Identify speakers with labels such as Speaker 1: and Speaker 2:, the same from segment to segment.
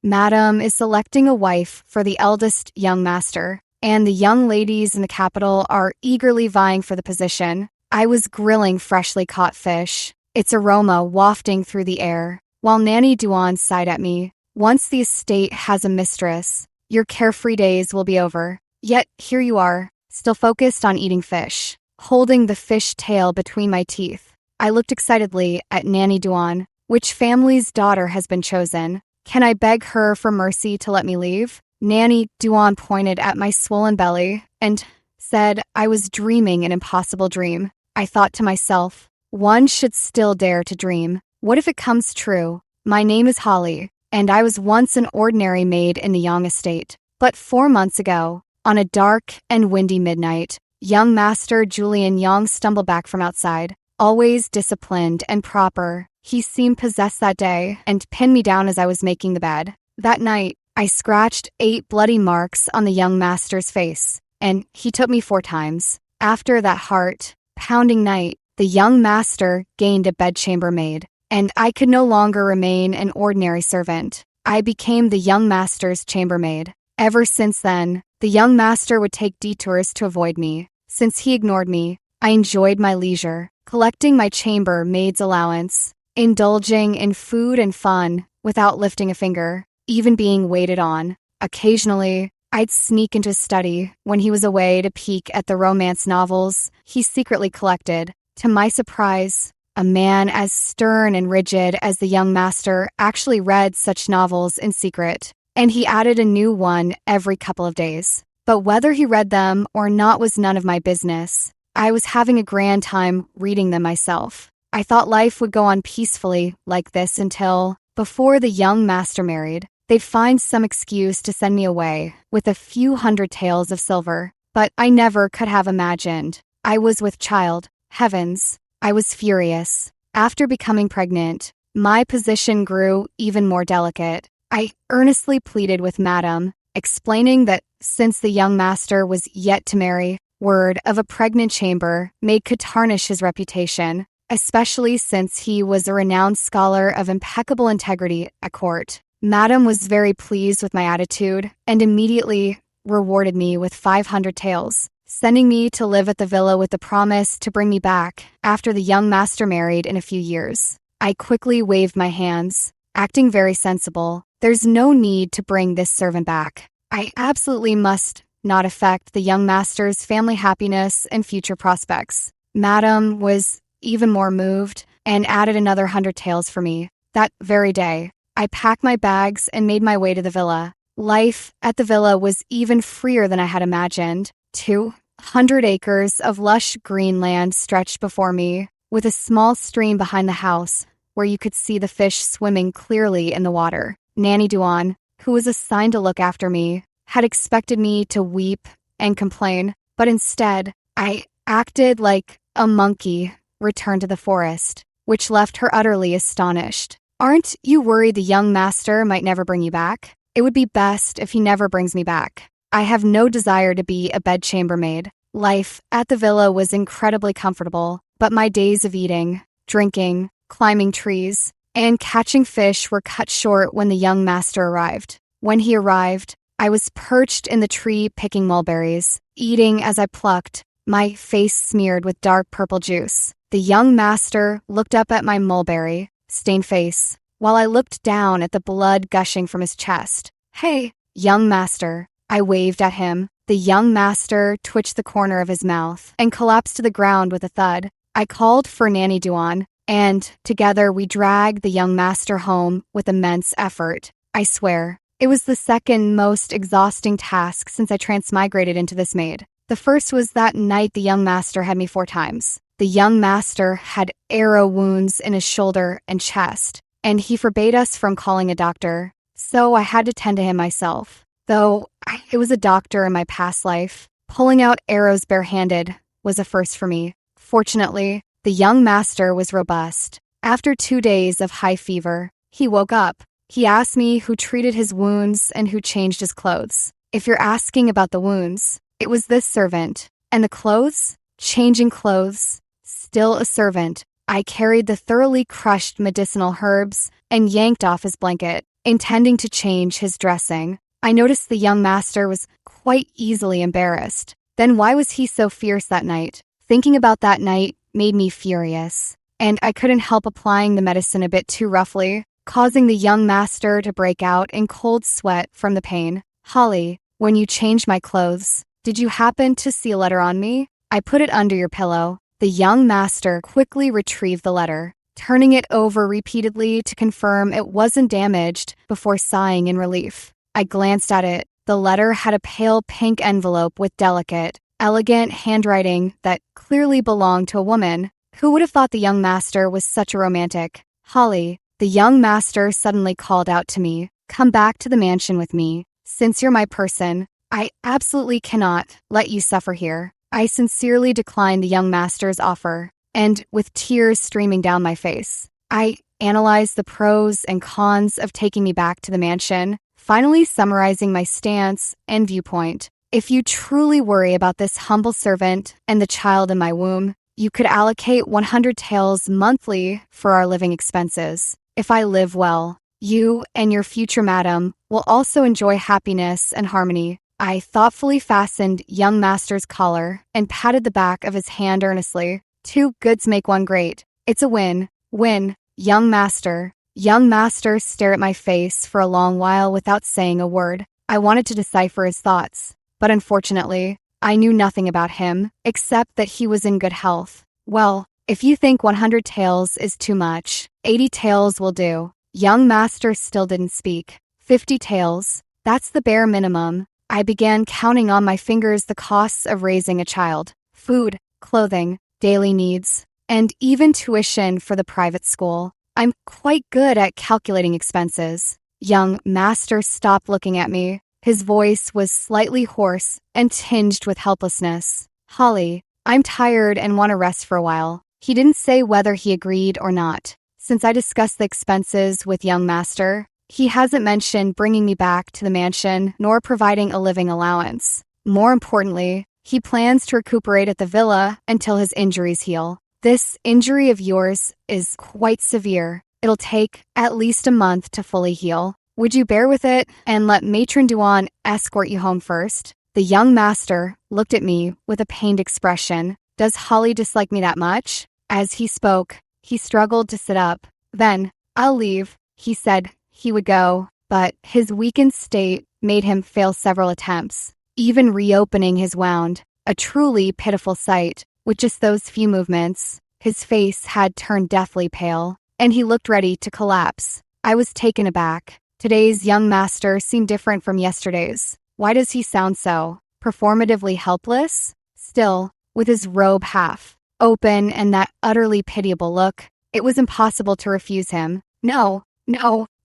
Speaker 1: Madam is selecting a wife for the eldest young master, and the young ladies in the capital are eagerly vying for the position. I was grilling freshly caught fish, its aroma wafting through the air, while Nanny Duan sighed at me. Once the estate has a mistress, your carefree days will be over. Yet here you are, still focused on eating fish, holding the fish tail between my teeth. I looked excitedly at Nanny Duan. Which family's daughter has been chosen? Can I beg her for mercy to let me leave? Nanny Duan pointed at my swollen belly and said I was dreaming an impossible dream. I thought to myself, one should still dare to dream. What if it comes true? My name is Holly, and I was once an ordinary maid in the Yang estate. But 4 months ago, on a dark and windy midnight, young Master Julian Yang stumbled back from outside. Always disciplined and proper, he seemed possessed that day and pinned me down as I was making the bed. That night, I scratched 8 bloody marks on the young master's face, and he took me 4 times. After that heart-pounding night, the young master gained a bedchamber maid, and I could no longer remain an ordinary servant. I became the young master's chambermaid. Ever since then, the young master would take detours to avoid me. Since he ignored me, I enjoyed my leisure, collecting my chambermaid's allowance, indulging in food and fun without lifting a finger, even being waited on. Occasionally, I'd sneak into his study when he was away to peek at the romance novels he secretly collected. To my surprise, a man as stern and rigid as the young master actually read such novels in secret, and he added a new one every couple of days. But whether he read them or not was none of my business. I was having a grand time reading them myself. I thought life would go on peacefully like this until, before the young master married, they'd find some excuse to send me away with a few hundred taels of silver. But I never could have imagined I was with child. Heavens, I was furious. After becoming pregnant, my position grew even more delicate. I earnestly pleaded with Madame, explaining that since the young master was yet to marry, word of a pregnant chambermaid could tarnish his reputation, especially since he was a renowned scholar of impeccable integrity at court. Madame was very pleased with my attitude and immediately rewarded me with 500 taels, sending me to live at the villa with the promise to bring me back after the young master married in a few years. I quickly waved my hands, acting very sensible. There's no need to bring this servant back. I absolutely must not affect the young master's family happiness and future prospects. Madame was even more moved and added another 100 taels for me. That very day, I packed my bags and made my way to the villa. Life at the villa was even freer than I had imagined. 200 acres of lush green land stretched before me, with a small stream behind the house where you could see the fish swimming clearly in the water. Nanny Duan, who was assigned to look after me, had expected me to weep and complain, but instead, I acted like a monkey returned to the forest, which left her utterly astonished. Aren't you worried the young master might never bring you back? It would be best if he never brings me back. I have no desire to be a bed chambermaid. Life at the villa was incredibly comfortable, but my days of eating, drinking, climbing trees, and catching fish were cut short when the young master arrived. When he arrived, I was perched in the tree picking mulberries, eating as I plucked, my face smeared with dark purple juice. The young master looked up at my mulberry-stained face, while I looked down at the blood gushing from his chest. "Hey, young master," I waved at him. The young master twitched the corner of his mouth and collapsed to the ground with a thud. I called for Nanny Duan, and together we dragged the young master home with immense effort. I swear, it was the second most exhausting task since I transmigrated into this maid. The first was that night the young master had me 4 times. The young master had arrow wounds in his shoulder and chest, and he forbade us from calling a doctor, so I had to tend to him myself. Though it was a doctor in my past life, pulling out arrows barehanded was a first for me. Fortunately, the young master was robust. After 2 days of high fever, he woke up. He asked me who treated his wounds and who changed his clothes. If you're asking about the wounds, it was this servant. And the clothes? Changing clothes. Still a servant. I carried the thoroughly crushed medicinal herbs and yanked off his blanket. intending to change his dressing. I noticed the young master was quite easily embarrassed. Then why was he so fierce that night? Thinking about that night made me furious, and I couldn't help applying the medicine a bit too roughly, causing the young master to break out in cold sweat from the pain. Holly, when you changed my clothes, did you happen to see a letter on me? I put it under your pillow. The young master quickly retrieved the letter, turning it over repeatedly to confirm it wasn't damaged before sighing in relief. I glanced at it. The letter had a pale pink envelope with delicate, elegant handwriting that clearly belonged to a woman. Who would have thought the young master was such a romantic? Holly, the young master suddenly called out to me, "Come back to the mansion with me. Since you're my person, I absolutely cannot let you suffer here." I sincerely declined the young master's offer, and with tears streaming down my face, I analyzed the pros and cons of taking me back to the mansion, finally summarizing my stance and viewpoint. If you truly worry about this humble servant and the child in my womb, you could allocate 100 taels monthly for our living expenses. If I live well, you and your future madam will also enjoy happiness and harmony. I thoughtfully fastened young master's collar and patted the back of his hand earnestly. Two goods make one great. It's a win. Win, young master. Young master stared at my face for a long while without saying a word. I wanted to decipher his thoughts, but unfortunately, I knew nothing about him except that he was in good health. Well, if you think 100 taels is too much, 80 taels will do. Young master still didn't speak. 50 taels. That's the bare minimum. I began counting on my fingers the costs of raising a child. Food, clothing, daily needs, and even tuition for the private school. I'm quite good at calculating expenses. Young master stopped looking at me. His voice was slightly hoarse and tinged with helplessness. Holly, I'm tired and want to rest for a while. He didn't say whether he agreed or not. Since I discussed the expenses with young master, he hasn't mentioned bringing me back to the mansion nor providing a living allowance. More importantly, he plans to recuperate at the villa until his injuries heal. This injury of yours is quite severe. It'll take at least a month to fully heal. Would you bear with it and let Matron Duan escort you home first? The young master looked at me with a pained expression. Does Holly dislike me that much? As he spoke, he struggled to sit up. Then, I'll leave, he said. He would go, but his weakened state made him fail several attempts, even reopening his wound. A truly pitiful sight. With just those few movements, his face had turned deathly pale, and he looked ready to collapse. I was taken aback. Today's young master seemed different from yesterday's. Why does he sound so performatively helpless? Still, with his robe half open and that utterly pitiable look, it was impossible to refuse him. No,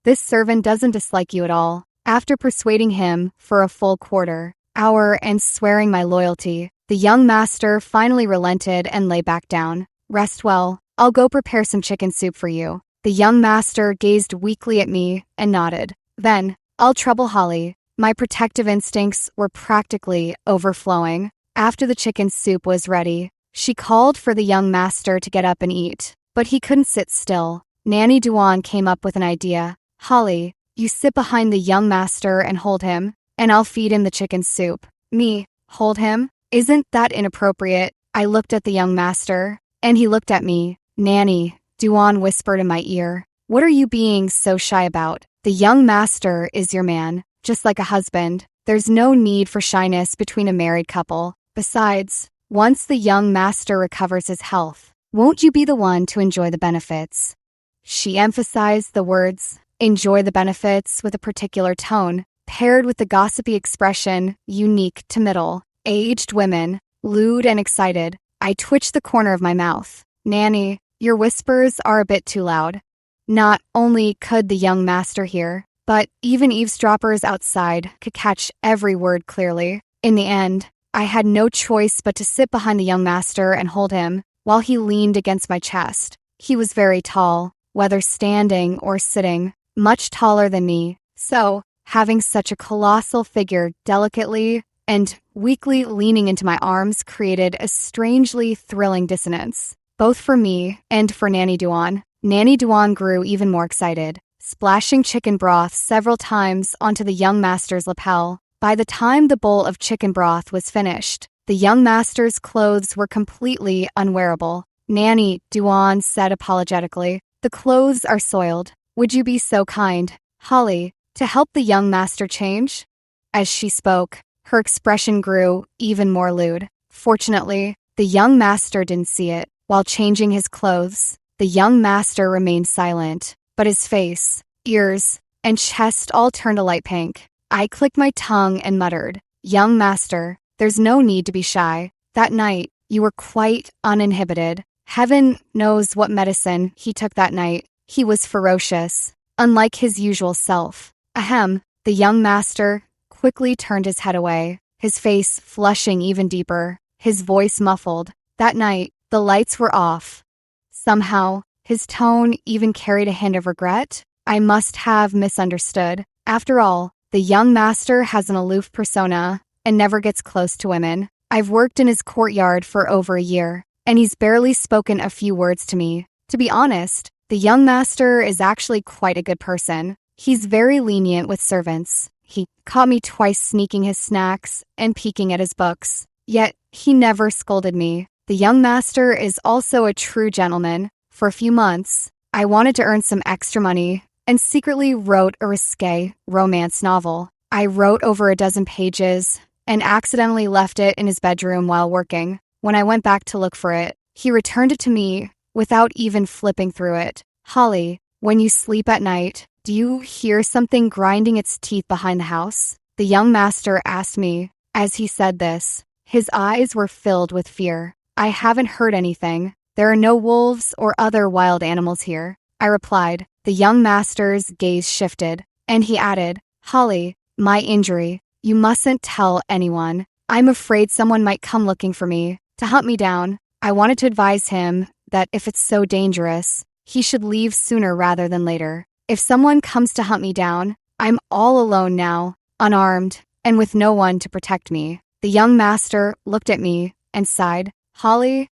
Speaker 1: this servant doesn't dislike you at all. After persuading him for a full quarter-hour and swearing my loyalty, the young master finally relented and lay back down. Rest well. I'll go prepare some chicken soup for you. The young master gazed weakly at me and nodded. Then, I'll trouble Holly. My protective instincts were practically overflowing. After the chicken soup was ready, she called for the young master to get up and eat, but he couldn't sit still. Nanny Duan came up with an idea. Holly, you sit behind the young master and hold him, and I'll feed him the chicken soup. Me, hold him? Isn't that inappropriate? I looked at the young master, and he looked at me. Nanny, Duan whispered in my ear. What are you being so shy about? The young master is your man, just like a husband. There's no need for shyness between a married couple. Besides, once the young master recovers his health, won't you be the one to enjoy the benefits? She emphasized the words, enjoy the benefits, with a particular tone, paired with the gossipy expression unique to middle-aged women, lewd and excited. I twitched the corner of my mouth. Nanny, your whispers are a bit too loud. Not only could the young master hear, but even eavesdroppers outside could catch every word clearly. In the end, I had no choice but to sit behind the young master and hold him, while he leaned against my chest. He was very tall, whether standing or sitting, much taller than me, so, having such a colossal figure delicately and weakly leaning into my arms created a strangely thrilling dissonance, both for me and for Nanny Duan. Nanny Duan grew even more excited. splashing chicken broth several times onto the young master's lapel. By the time the bowl of chicken broth was finished, the young master's clothes were completely unwearable. Nanny, Duan said apologetically, "The clothes are soiled. Would you be so kind, Holly, to help the young master change?" As she spoke, her expression grew even more lewd. Fortunately, the young master didn't see it. While changing his clothes, the young master remained silent, but his face, ears, and chest all turned a light pink. I clicked my tongue and muttered, "Young master, there's no need to be shy. That night, you were quite uninhibited." Heaven knows what medicine he took that night. He was ferocious, unlike his usual self. Ahem, the young master quickly turned his head away, his face flushing even deeper, his voice muffled. That night, the lights were off. Somehow, his tone even carried a hint of regret. I must have misunderstood. After all, the young master has an aloof persona and never gets close to women. I've worked in his courtyard for over a year, and he's barely spoken a few words to me. To be honest, the young master is actually quite a good person. He's very lenient with servants. He caught me twice sneaking his snacks and peeking at his books. Yet, he never scolded me. The young master is also a true gentleman. For a few months, I wanted to earn some extra money and secretly wrote a risque romance novel. I wrote over a dozen pages and accidentally left it in his bedroom while working. When I went back to look for it, he returned it to me without even flipping through it. "Holly, when you sleep at night, do you hear something grinding its teeth behind the house?" The young master asked me. As he said this, his eyes were filled with fear. "I haven't heard anything. There are no wolves or other wild animals here," I replied. The young master's gaze shifted, and he added, "Holly, my injury. You mustn't tell anyone. I'm afraid someone might come looking for me, to hunt me down." I wanted to advise him that if it's so dangerous, he should leave sooner rather than later. If someone comes to hunt me down, I'm all alone now, unarmed, and with no one to protect me. The young master looked at me and sighed. "Holly,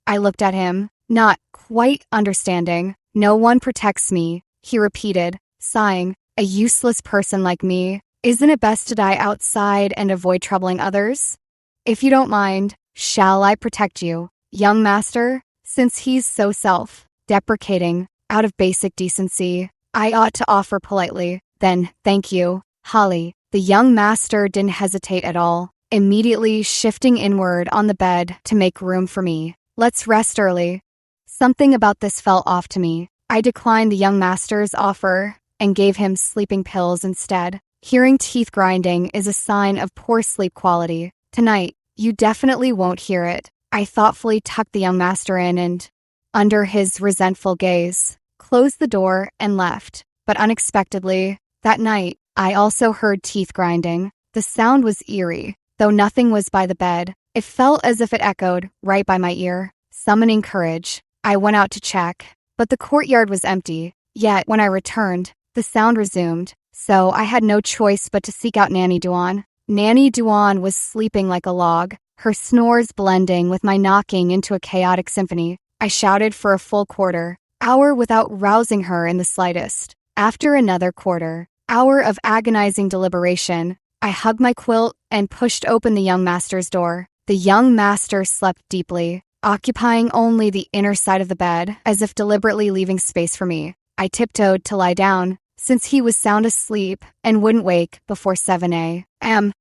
Speaker 1: I looked at him, not quite understanding. "No one protects me," he repeated, sighing. "A useless person like me. Isn't it best to die outside and avoid troubling others? If you don't mind, shall I protect you, young master?" Since he's so self-deprecating, out of basic decency, I ought to offer politely, "Then, thank you, Holly." The young master didn't hesitate at all, immediately shifting inward on the bed to make room for me. "Let's rest early." Something about this fell off to me. I declined the young master's offer and gave him sleeping pills instead. Hearing teeth grinding is a sign of poor sleep quality. "Tonight, you definitely won't hear it." I thoughtfully tucked the young master in and, under his resentful gaze, closed the door and left. But unexpectedly, that night, I also heard teeth grinding. The sound was eerie, though nothing was by the bed. It felt as if it echoed right by my ear. Summoning courage, I went out to check, but the courtyard was empty. Yet, when I returned, the sound resumed, so I had no choice but to seek out Nanny Duan. Nanny Duan was sleeping like a log, her snores blending with my knocking into a chaotic symphony. I shouted for a full quarter-hour without rousing her in the slightest. After another quarter-hour of agonizing deliberation, I hugged my quilt and pushed open the young master's door. The young master slept deeply, occupying only the inner side of the bed, as if deliberately leaving space for me. I tiptoed to lie down, since he was sound asleep and wouldn't wake before 7 a.m.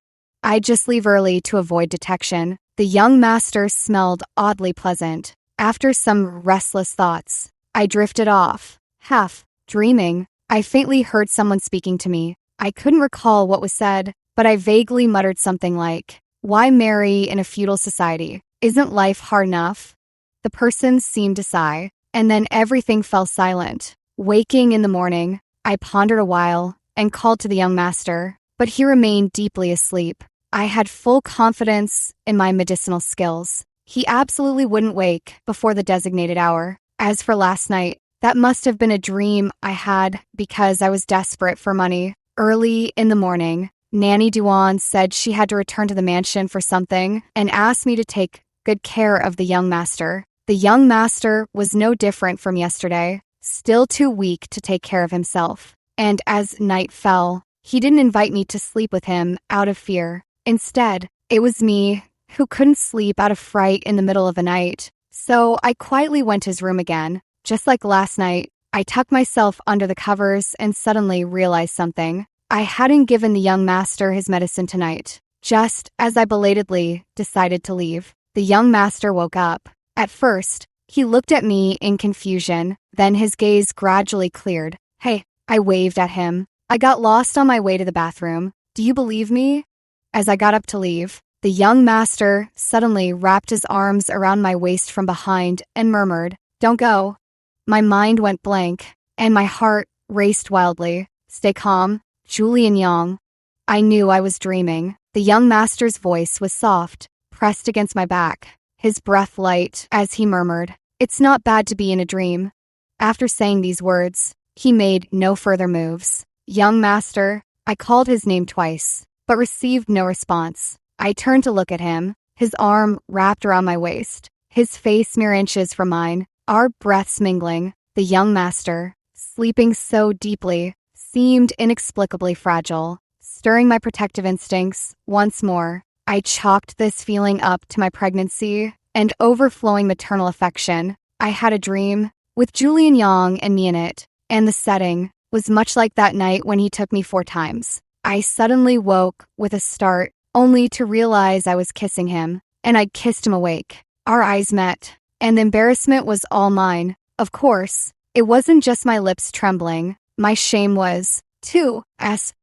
Speaker 1: I'd just leave early to avoid detection. The young master smelled oddly pleasant. After some restless thoughts, I drifted off. Half dreaming, I faintly heard someone speaking to me. I couldn't recall what was said, but I vaguely muttered something like, "Why marry in a feudal society? Isn't life hard enough?" The person seemed to sigh, and then everything fell silent. Waking in the morning, I pondered a while and called to the young master, but he remained deeply asleep. I had full confidence in my medicinal skills. He absolutely wouldn't wake before the designated hour. As for last night, that must have been a dream I had because I was desperate for money. Early in the morning, Nanny Duan said she had to return to the mansion for something and asked me to take good care of the young master. The young master was no different from yesterday. still too weak to take care of himself. And as night fell, he didn't invite me to sleep with him out of fear. Instead, it was me who couldn't sleep out of fright in the middle of the night. So I quietly went to his room again. Just like last night, I tucked myself under the covers and suddenly realized something. I hadn't given the young master his medicine tonight. Just as I belatedly decided to leave, the young master woke up. At first, he looked at me in confusion, then his gaze gradually cleared. "Hey," I waved at him. "I got lost on my way to the bathroom. Do you believe me?" As I got up to leave, the young master suddenly wrapped his arms around my waist from behind and murmured, "Don't go." My mind went blank, and my heart raced wildly. "Stay calm, Julian Yang." I knew I was dreaming. The young master's voice was soft, pressed against my back, his breath light as he murmured, "It's not bad to be in a dream." After saying these words, he made no further moves. "Young master," I called his name twice, but received no response. I turned to look at him, his arm wrapped around my waist, his face mere inches from mine, our breaths mingling. The young master, sleeping so deeply, seemed inexplicably fragile. Stirring my protective instincts once more, I chalked this feeling up to my pregnancy and overflowing maternal affection. I had a dream with Julian Yang and me in it, and the setting was much like that night when he took me 4 times. I suddenly woke with a start, only to realize I was kissing him, and I'd kissed him awake. Our eyes met, and the embarrassment was all mine. Of course, it wasn't just my lips trembling. My shame was, too.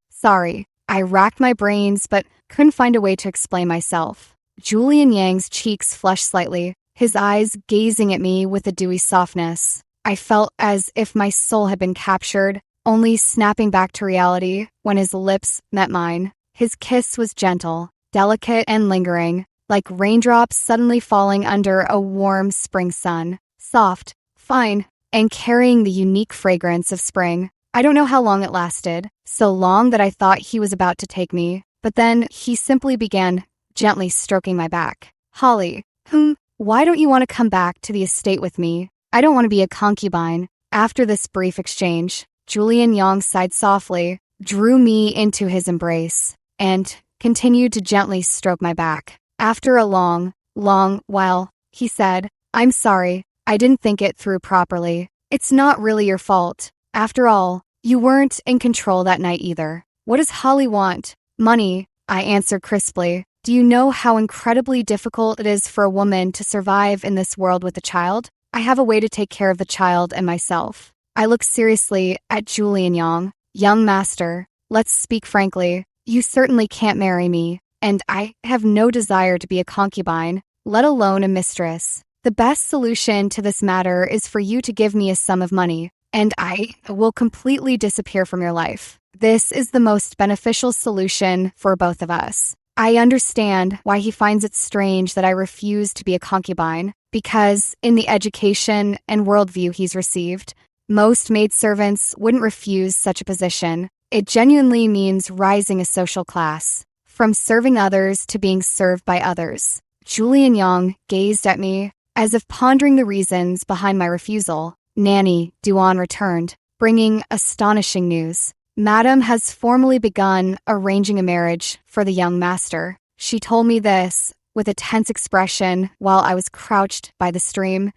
Speaker 1: Sorry. I racked my brains but couldn't find a way to explain myself. Julian Yang's cheeks flushed slightly, his eyes gazing at me with a dewy softness. I felt as if my soul had been captured, only snapping back to reality when his lips met mine. His kiss was gentle, delicate and lingering, like raindrops suddenly falling under a warm spring sun. Soft, fine, and carrying the unique fragrance of spring. I don't know how long it lasted, so long that I thought he was about to take me, but then he simply began gently stroking my back. "Holly, why don't you want to come back to the estate with me? I don't want to be a concubine." After this brief exchange, Julian Yang sighed softly, drew me into his embrace, and continued to gently stroke my back. After a long while, he said, "I'm sorry, I didn't think it through properly. It's not really your fault. After all, you weren't in control that night either." "What does Holly want?" "Money," I answered crisply. "Do you know how incredibly difficult it is for a woman to survive in this world with a child? I have a way to take care of the child and myself." I looked seriously at Julian Yang. "Young master, let's speak frankly. You certainly can't marry me, and I have no desire to be a concubine, let alone a mistress. The best solution to this matter is for you to give me a sum of money, and I will completely disappear from your life. This is the most beneficial solution for both of us." I understand why he finds it strange that I refuse to be a concubine, because in the education and worldview he's received, most maidservants wouldn't refuse such a position. It genuinely means rising a social class, from serving others to being served by others. Julian Yang gazed at me, as if pondering the reasons behind my refusal. Nanny Duan returned, bringing astonishing news. "Madam has formally begun arranging a marriage for the young master." She told me this with a tense expression while I was crouched by the stream,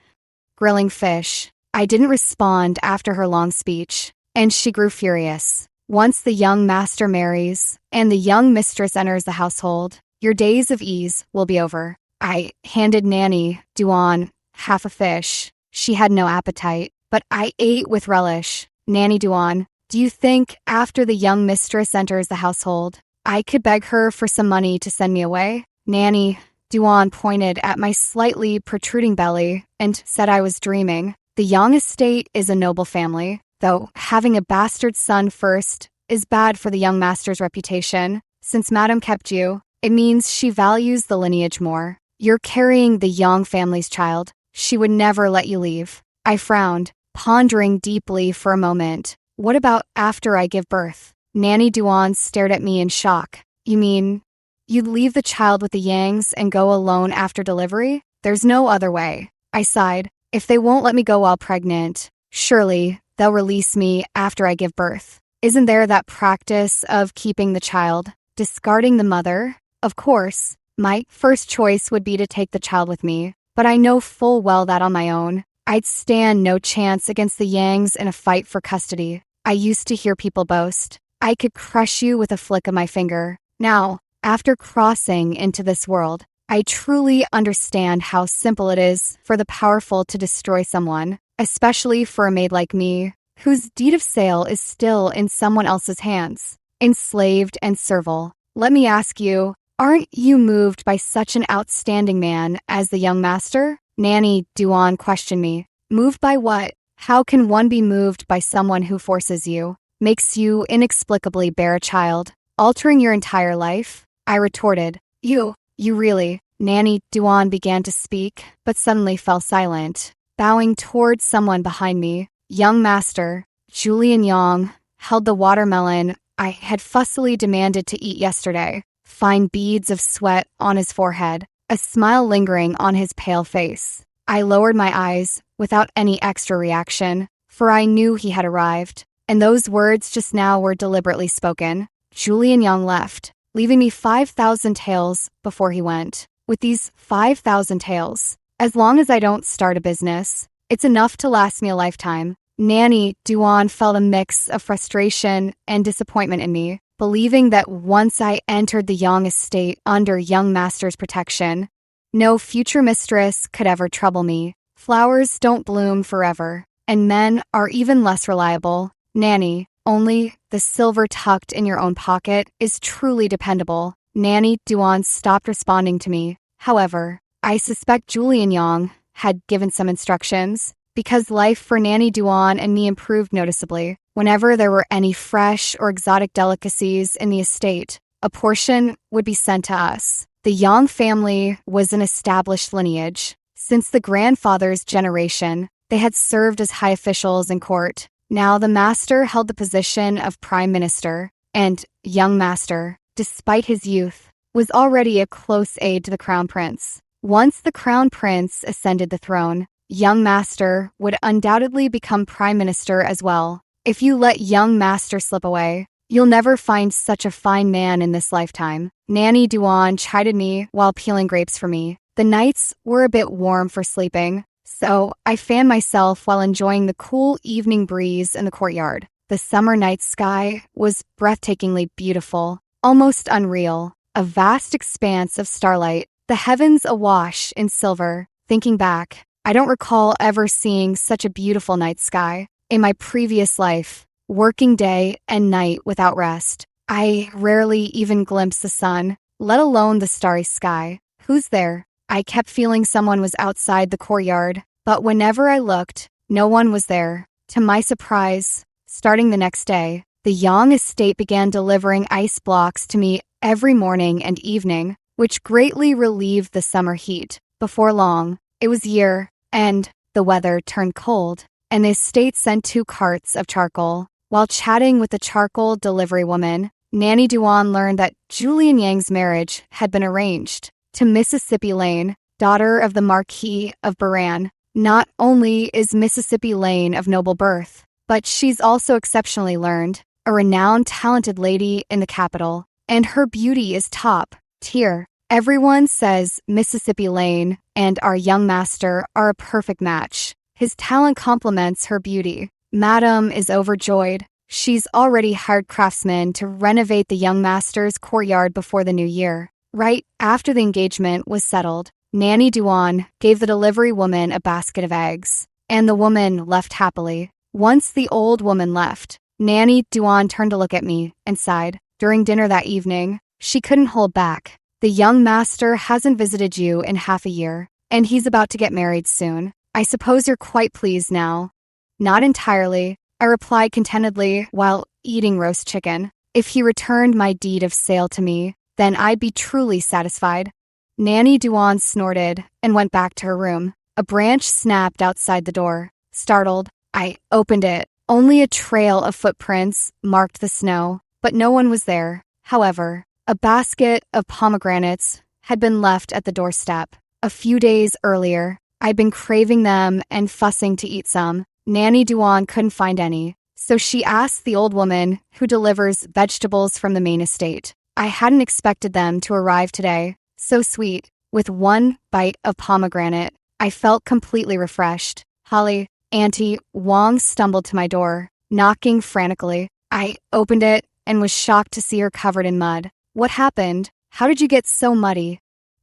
Speaker 1: grilling fish. I didn't respond after her long speech, and she grew furious. "Once the young master marries and the young mistress enters the household, your days of ease will be over." I handed Nanny Duan half a fish. She had no appetite, but I ate with relish. "Nanny Duan, do you think after the young mistress enters the household, I could beg her for some money to send me away?" Nanny Duan pointed at my slightly protruding belly and said I was dreaming. "The Yang estate is a noble family, though having a bastard son first is bad for the young master's reputation. Since Madam kept you, it means she values the lineage more. You're carrying the Yang family's child. She would never let you leave." I frowned, pondering deeply for a moment. "What about after I give birth?" Nanny Duan stared at me in shock. "You mean you'd leave the child with the Yangs and go alone after delivery? There's no other way." I sighed. "If they won't let me go while pregnant, surely they'll release me after I give birth. Isn't there that practice of keeping the child, discarding the mother? Of course, my first choice would be to take the child with me, but I know full well that on my own, I'd stand no chance against the Yangs in a fight for custody. I used to hear people boast, I could crush you with a flick of my finger. Now, after crossing into this world, I truly understand how simple it is for the powerful to destroy someone, especially for a maid like me, whose deed of sale is still in someone else's hands, enslaved and servile. Let me ask you, aren't you moved by such an outstanding man as the young master? Nanny Duan questioned me. Moved by what? How can one be moved by someone who forces you, makes you inexplicably bear a child, altering your entire life? I retorted. You really. Nanny Duan began to speak, but suddenly fell silent, bowing towards someone behind me. Young master, Julian Yang, held the watermelon I had fussily demanded to eat yesterday, fine beads of sweat on his forehead, a smile lingering on his pale face. I lowered my eyes without any extra reaction, for I knew he had arrived, and those words just now were deliberately spoken. Julian Yang left, leaving me 5,000 taels before he went. With these 5,000 taels, as long as I don't start a business, it's enough to last me a lifetime. Nanny Duan felt a mix of frustration and disappointment in me, believing that once I entered the Yang estate under young master's protection, no future mistress could ever trouble me. Flowers don't bloom forever, and men are even less reliable. Nanny, only the silver tucked in your own pocket is truly dependable. Nanny Duan stopped responding to me. However, I suspect Julian Yang had given some instructions, because life for Nanny Duan and me improved noticeably. Whenever there were any fresh or exotic delicacies in the estate, a portion would be sent to us. The Yang family was an established lineage. Since the grandfather's generation, they had served as high officials in court. Now the master held the position of prime minister, and young master, despite his youth, was already a close aide to the crown prince. Once the crown prince ascended the throne, young master would undoubtedly become prime minister as well. If you let young master slip away, you'll never find such a fine man in this lifetime. Nanny Duan chided me while peeling grapes for me. The nights were a bit warm for sleeping, so I fanned myself while enjoying the cool evening breeze in the courtyard. The summer night sky was breathtakingly beautiful, almost unreal, a vast expanse of starlight, the heavens awash in silver. Thinking back, I don't recall ever seeing such a beautiful night sky. In my previous life, working day and night without rest, I rarely even glimpsed the sun, let alone the starry sky. Who's there? I kept feeling someone was outside the courtyard, but whenever I looked, no one was there. To my surprise, starting the next day, the Yang estate began delivering ice blocks to me every morning and evening, which greatly relieved the summer heat. Before long, it was year-end, the weather turned cold, and the estate sent 2 carts of charcoal. While chatting with the charcoal delivery woman, Nanny Duan learned that Julian Yang's marriage had been arranged to Mississippi Lane, daughter of the Marquis of Baran. Not only is Mississippi Lane of noble birth, but she's also exceptionally learned, a renowned talented lady in the capital, and her beauty is top tier. Everyone says Mississippi Lane and our young master are a perfect match. His talent complements her beauty. Madam is overjoyed. She's already hired craftsmen to renovate the young master's courtyard before the new year. Right after the engagement was settled, Nanny Duan gave the delivery woman a basket of eggs, and the woman left happily. Once the old woman left, Nanny Duan turned to look at me and sighed. During dinner that evening, she couldn't hold back. The young master hasn't visited you in half a year, and he's about to get married soon. I suppose you're quite pleased now. Not entirely, I replied contentedly while eating roast chicken. If he returned my deed of sale to me, then I'd be truly satisfied. Nanny Duan snorted and went back to her room. A branch snapped outside the door. Startled, I opened it. Only a trail of footprints marked the snow, but no one was there. However, a basket of pomegranates had been left at the doorstep. A few days earlier, I'd been craving them and fussing to eat some. Nanny Duan couldn't find any, so she asked the old woman who delivers vegetables from the main estate. I hadn't expected them to arrive today. So sweet. With one bite of pomegranate, I felt completely refreshed. Holly, Auntie Wong stumbled to my door, knocking frantically. I opened it and was shocked to see her covered in mud. What happened? How did you get so muddy?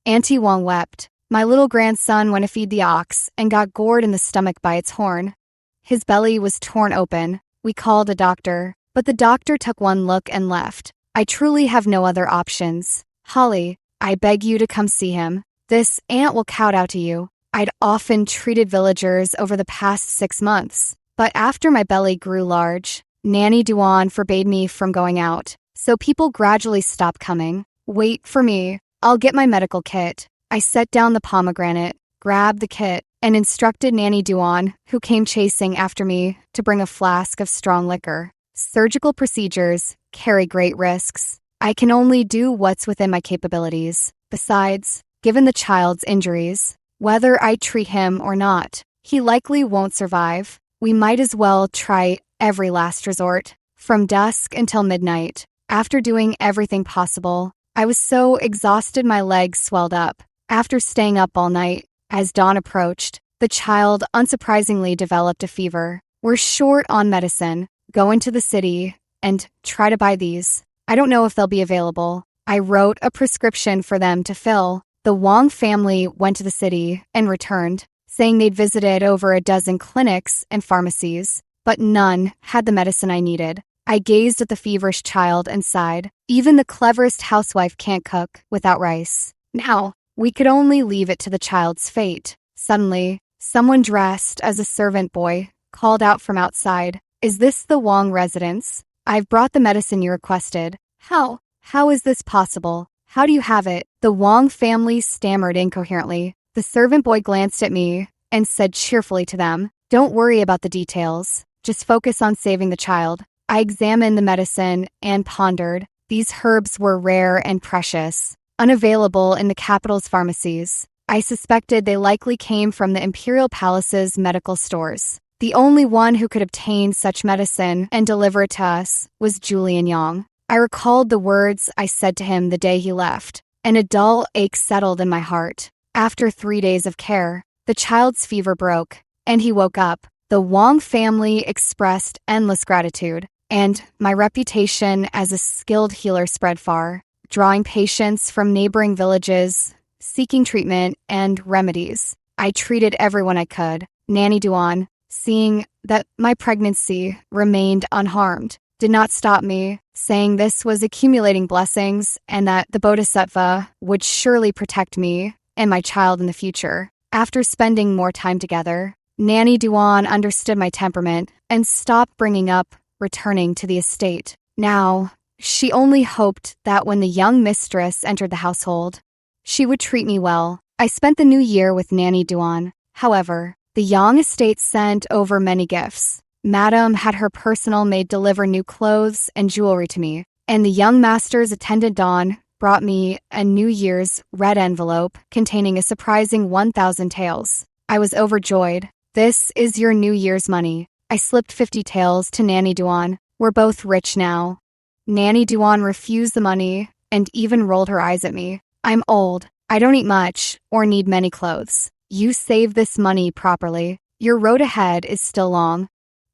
Speaker 1: Auntie Wong wept. My little grandson went to feed the ox and got gored in the stomach by its horn. His belly was torn open. We called a doctor, but the doctor took one look and left. I truly have no other options. Holly, I beg you to come see him. This aunt will kowtow to you. I'd often treated villagers over the past 6 months, but after my belly grew large, Nanny Duan forbade me from going out, so people gradually stopped coming. Wait for me. I'll get my medical kit. I set down the pomegranate, grabbed the kit, and instructed Nanny Duan, who came chasing after me, to bring a flask of strong liquor. Surgical procedures carry great risks. I can only do what's within my capabilities. Besides, given the child's injuries, whether I treat him or not, he likely won't survive. We might as well try every last resort, from dusk until midnight. After doing everything possible, I was so exhausted my legs swelled up. After staying up all night, as dawn approached, the child unsurprisingly developed a fever. We're short on medicine. Go into the city and try to buy these. I don't know if they'll be available. I wrote a prescription for them to fill. The Wong family went to the city and returned, saying they'd visited over a dozen clinics and pharmacies, but none had the medicine I needed. I gazed at the feverish child and sighed. Even the cleverest housewife can't cook without rice. Now, we could only leave it to the child's fate. Suddenly, someone dressed as a servant boy called out from outside. Is this the Wong residence? I've brought the medicine you requested. How? How is this possible? How do you have it? The Wong family stammered incoherently. The servant boy glanced at me and said cheerfully to them, Don't worry about the details. Just focus on saving the child. I examined the medicine and pondered. These herbs were rare and precious, unavailable in the capital's pharmacies. I suspected they likely came from the Imperial Palace's medical stores. The only one who could obtain such medicine and deliver it to us was Julian Yang. I recalled the words I said to him the day he left, and a dull ache settled in my heart. After 3 days of care, the child's fever broke, and he woke up. The Wong family expressed endless gratitude, and my reputation as a skilled healer spread far, drawing patients from neighboring villages, seeking treatment and remedies. I treated everyone I could. Nanny Duan, seeing that my pregnancy remained unharmed, did not stop me, saying this was accumulating blessings and that the Bodhisattva would surely protect me and my child in the future. After spending more time together, Nanny Duan understood my temperament and stopped bringing up returning to the estate. Now, she only hoped that when the young mistress entered the household, she would treat me well. I spent the new year with Nanny Duan. However, the Yang estate sent over many gifts. Madame had her personal maid deliver new clothes and jewelry to me, and the young master's attendant Dawn brought me a New Year's red envelope containing a surprising 1,000 taels. I was overjoyed. This is your New Year's money. I slipped 50 taels to Nanny Duan. We're both rich now. Nanny Duan refused the money and even rolled her eyes at me. I'm old. I don't eat much or need many clothes. You save this money properly. Your road ahead is still long.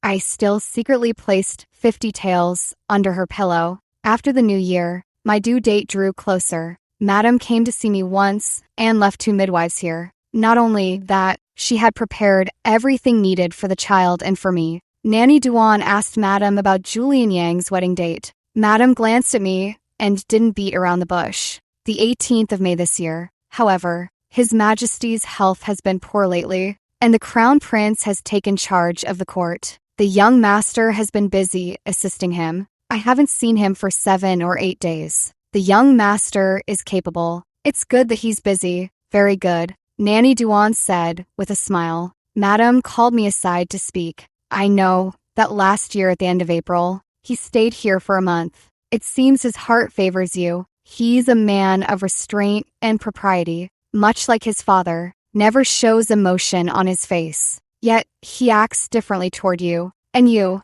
Speaker 1: I still secretly placed 50 taels under her pillow. After the new year, my due date drew closer. Madame came to see me once and left 2 midwives here. Not only that, she had prepared everything needed for the child and for me. Nanny Duan asked Madame about Julian Yang's wedding date. Madame glanced at me and didn't beat around the bush. The 18th of May this year. However, His Majesty's health has been poor lately, and the Crown Prince has taken charge of the court. The young master has been busy assisting him. I haven't seen him for 7 or 8 days. The young master is capable. It's good that he's busy. Very good, Nanny Duan said with a smile. Madame called me aside to speak. I know that last year at the end of April, he stayed here for a month. It seems his heart favors you. He's a man of restraint and propriety, much like his father, never shows emotion on his face. Yet he acts differently toward you. And you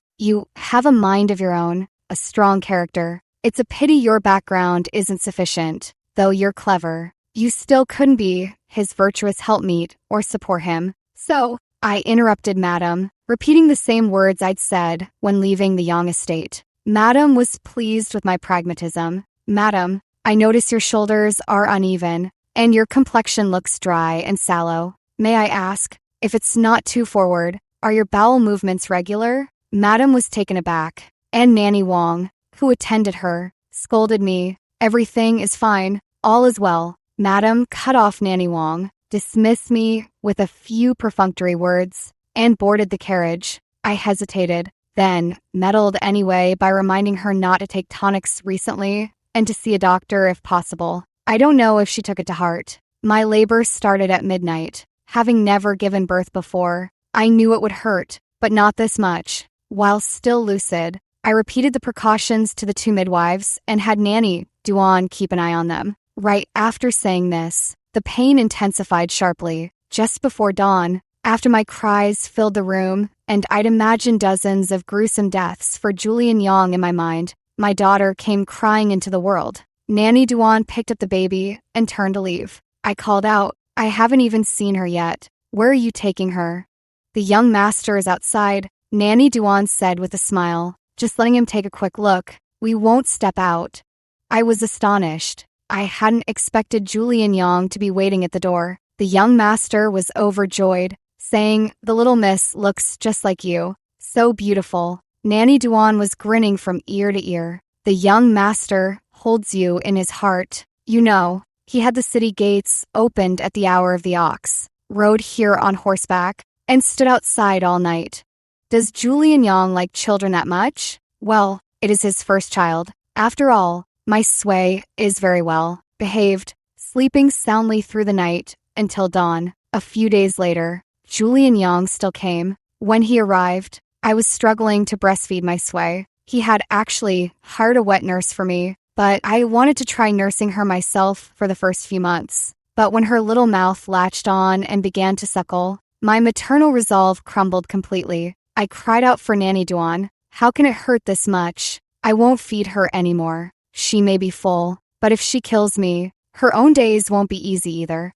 Speaker 1: have a mind of your own, a strong character. It's a pity your background isn't sufficient. Though you're clever, you still couldn't be his virtuous helpmeet or support him. So, I interrupted Madame, repeating the same words I'd said when leaving the Yang estate. Madame was pleased with my pragmatism. Madame, I notice your shoulders are uneven, and your complexion looks dry and sallow. May I ask, if it's not too forward, are your bowel movements regular? Madame was taken aback, and Nanny Wong, who attended her, scolded me. Everything is fine, all is well. Madame cut off Nanny Wong, dismissed me with a few perfunctory words, and boarded the carriage. I hesitated, then meddled anyway by reminding her not to take tonics recently and to see a doctor if possible. I don't know if she took it to heart. My labor started at midnight. Having never given birth before, I knew it would hurt, but not this much. While still lucid, I repeated the precautions to the two midwives and had Nanny Duan keep an eye on them. Right after saying this, the pain intensified sharply. Just before dawn, after my cries filled the room, and I'd imagined dozens of gruesome deaths for Julian Yang in my mind, my daughter came crying into the world. Nanny Duan picked up the baby and turned to leave. I called out, I haven't even seen her yet. Where are you taking her? The young master is outside, Nanny Duan said with a smile, just letting him take a quick look. We won't step out. I was astonished. I hadn't expected Julian Yang to be waiting at the door. The young master was overjoyed, saying, the little miss looks just like you. So beautiful. Nanny Duan was grinning from ear to ear. The young master holds you in his heart. You know, he had the city gates opened at the hour of the ox, rode here on horseback, and stood outside all night. Does Julian Yang like children that much? Well, it is his first child. After all, my sway is very well behaved, sleeping soundly through the night until dawn. A few days later, Julian Yang still came. When he arrived, I was struggling to breastfeed my sway. He had actually hired a wet nurse for me, but I wanted to try nursing her myself for the first few months. But when her little mouth latched on and began to suckle, my maternal resolve crumbled completely. I cried out for Nanny Duan. How can it hurt this much? I won't feed her anymore. She may be full, but if she kills me, her own days won't be easy either.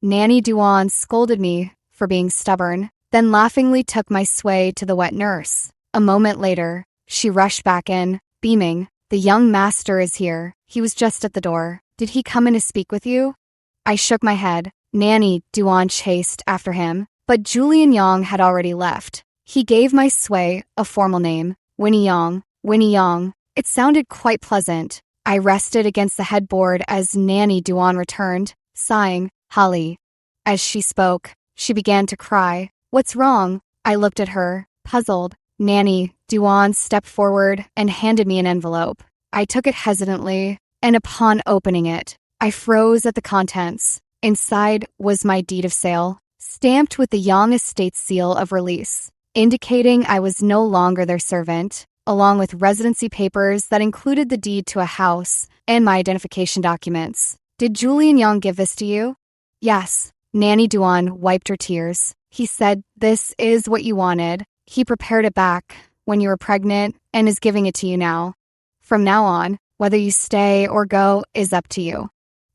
Speaker 1: Nanny Duan scolded me for being stubborn, then laughingly took my sway to the wet nurse. A moment later, she rushed back in, beaming. The young master is here. He was just at the door. Did he come in to speak with you? I shook my head. Nanny Duan chased after him, but Julian Yang had already left. He gave my sway a formal name, Winnie Yang. Winnie Yang. It sounded quite pleasant. I rested against the headboard as Nanny Duan returned, sighing, Holly. As she spoke, she began to cry. What's wrong? I looked at her, puzzled. Nanny Duan stepped forward and handed me an envelope. I took it hesitantly, and upon opening it, I froze at the contents. Inside was my deed of sale, stamped with the Yang estate seal of release, indicating I was no longer their servant, along with residency papers that included the deed to a house and my identification documents. Did Julian Yang give this to you? Yes. Nanny Duan wiped her tears. He said, this is what you wanted. He prepared it back when you were pregnant and is giving it to you now. From now on, whether you stay or go is up to you.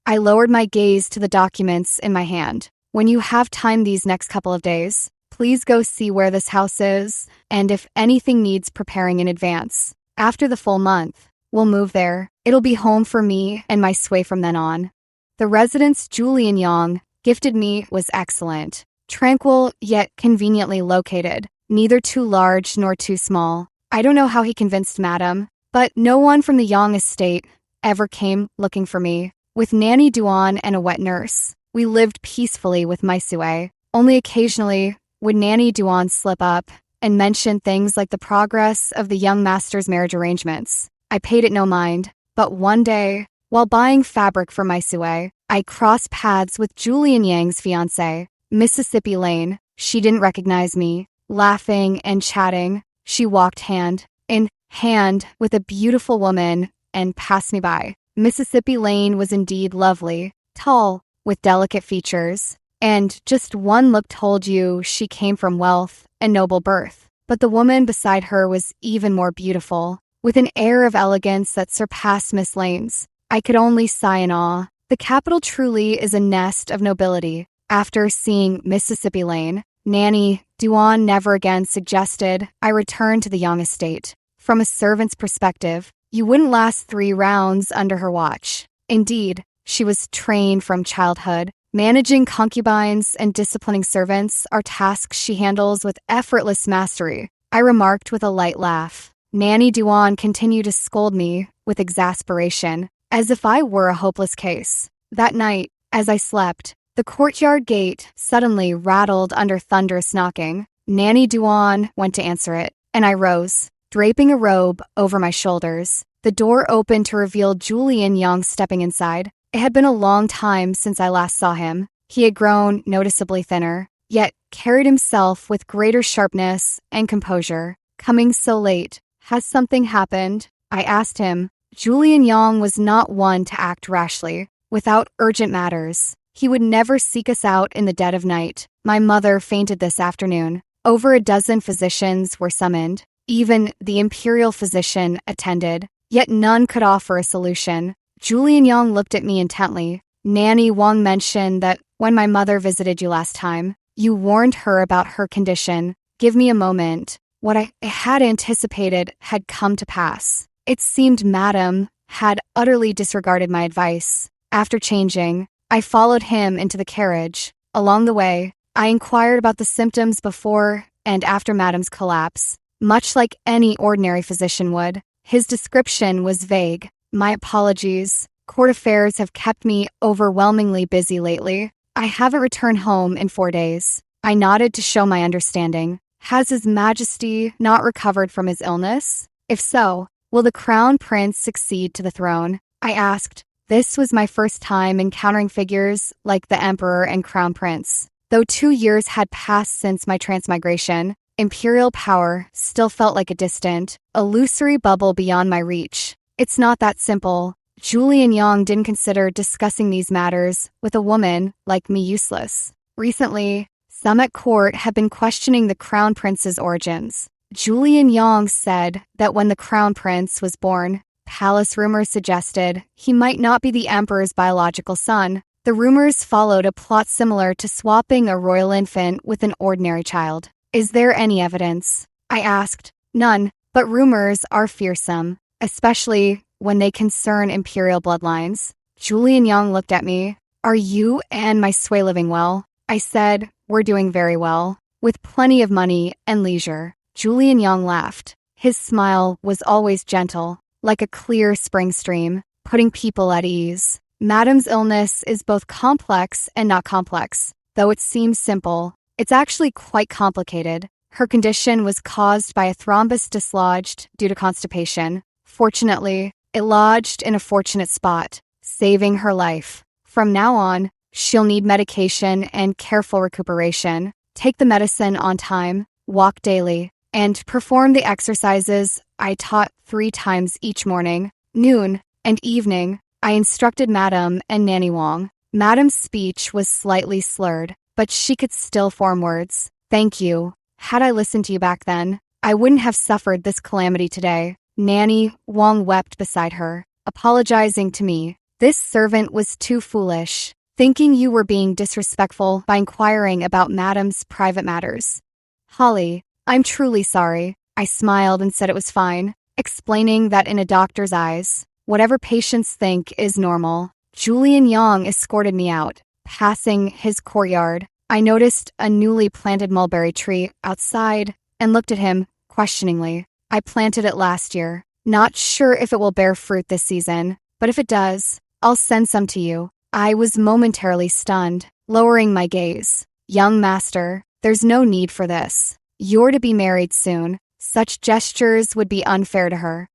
Speaker 1: I lowered my gaze to the documents in my hand. When you have time these next couple of days, please go see where this house is, and if anything needs preparing in advance. After the full month, we'll move there. It'll be home for me and my sway from then on. The residence Julian Yang gifted me was excellent, tranquil yet conveniently located, neither too large nor too small. I don't know how he convinced Madame, but no one from the Yang estate ever came looking for me. With Nanny Duan and a wet nurse, we lived peacefully with my sway. Only occasionally would Nanny Duan slip up and mention things like the progress of the young master's marriage arrangements. I paid it no mind, but one day, while buying fabric for my sway, I crossed paths with Julian Yang's fiancé, Mississippi Lane. She didn't recognize me. Laughing and chatting, she walked hand in hand with a beautiful woman and passed me by. Mississippi Lane was indeed lovely, tall, with delicate features, and just one look told you she came from wealth and noble birth. But the woman beside her was even more beautiful, with an air of elegance that surpassed Miss Lane's. I could only sigh in awe. The capital truly is a nest of nobility. After seeing Mississippi Lane, Nanny Duan never again suggested I return to the Young estate. From a servant's perspective, you wouldn't last 3 rounds under her watch. Indeed, she was trained from childhood. Managing concubines and disciplining servants are tasks she handles with effortless mastery, I remarked with a light laugh. Nanny Duan continued to scold me with exasperation, as if I were a hopeless case. That night, as I slept, the courtyard gate suddenly rattled under thunderous knocking. Nanny Duan went to answer it, and I rose, draping a robe over my shoulders. The door opened to reveal Julian Young stepping inside. It had been a long time since I last saw him. He had grown noticeably thinner, yet carried himself with greater sharpness and composure. Coming so late, has something happened? I asked him. Julian Young was not one to act rashly, without urgent matters. He would never seek us out in the dead of night. My mother fainted this afternoon. Over a dozen physicians were summoned. Even the imperial physician attended, yet none could offer a solution. Julian Young looked at me intently. Nanny Wang mentioned that when my mother visited you last time, you warned her about her condition. Give me a moment. What I had anticipated had come to pass. It seemed Madame had utterly disregarded my advice. After changing, I followed him into the carriage. Along the way, I inquired about the symptoms before and after Madame's collapse, much like any ordinary physician would. His description was vague. My apologies. Court affairs have kept me overwhelmingly busy lately. I haven't returned home in 4 days. I nodded to show my understanding. Has His Majesty not recovered from his illness? If so, will the Crown Prince succeed to the throne? I asked. This was my first time encountering figures like the Emperor and Crown Prince. Though 2 years had passed since my transmigration, imperial power still felt like a distant, illusory bubble beyond my reach. It's not that simple. Julian Young didn't consider discussing these matters with a woman like me useless. Recently, some at court have been questioning the Crown Prince's origins. Julian Young said that when the Crown Prince was born, palace rumors suggested he might not be the Emperor's biological son. The rumors followed a plot similar to swapping a royal infant with an ordinary child. Is there any evidence? I asked. None, but rumors are fearsome, especially when they concern imperial bloodlines. Julian Young looked at me. Are you and my sway living well? I said, we're doing very well, with plenty of money and leisure. Julian Young laughed. His smile was always gentle, like a clear spring stream, putting people at ease. Madame's illness is both complex and not complex. Though it seems simple, it's actually quite complicated. Her condition was caused by a thrombus dislodged due to constipation. Fortunately, it lodged in a fortunate spot, saving her life. From now on, she'll need medication and careful recuperation. Take the medicine on time, walk daily, and perform the exercises I taught 3 times each morning, noon, and evening. I instructed Madame and Nanny Wang. Madame's speech was slightly slurred, but she could still form words. Thank you. Had I listened to you back then, I wouldn't have suffered this calamity today. Nanny Wang wept beside her, apologizing to me. This servant was too foolish, thinking you were being disrespectful by inquiring about Madame's private matters. Holly, I'm truly sorry. I smiled and said it was fine, explaining that in a doctor's eyes, whatever patients think is normal. Julian Young escorted me out. Passing his courtyard, I noticed a newly planted mulberry tree outside and looked at him questioningly. I planted it last year. Not sure if it will bear fruit this season, but if it does, I'll send some to you. I was momentarily stunned, lowering my gaze. Young master, there's no need for this. You're to be married soon. Such gestures would be unfair to her.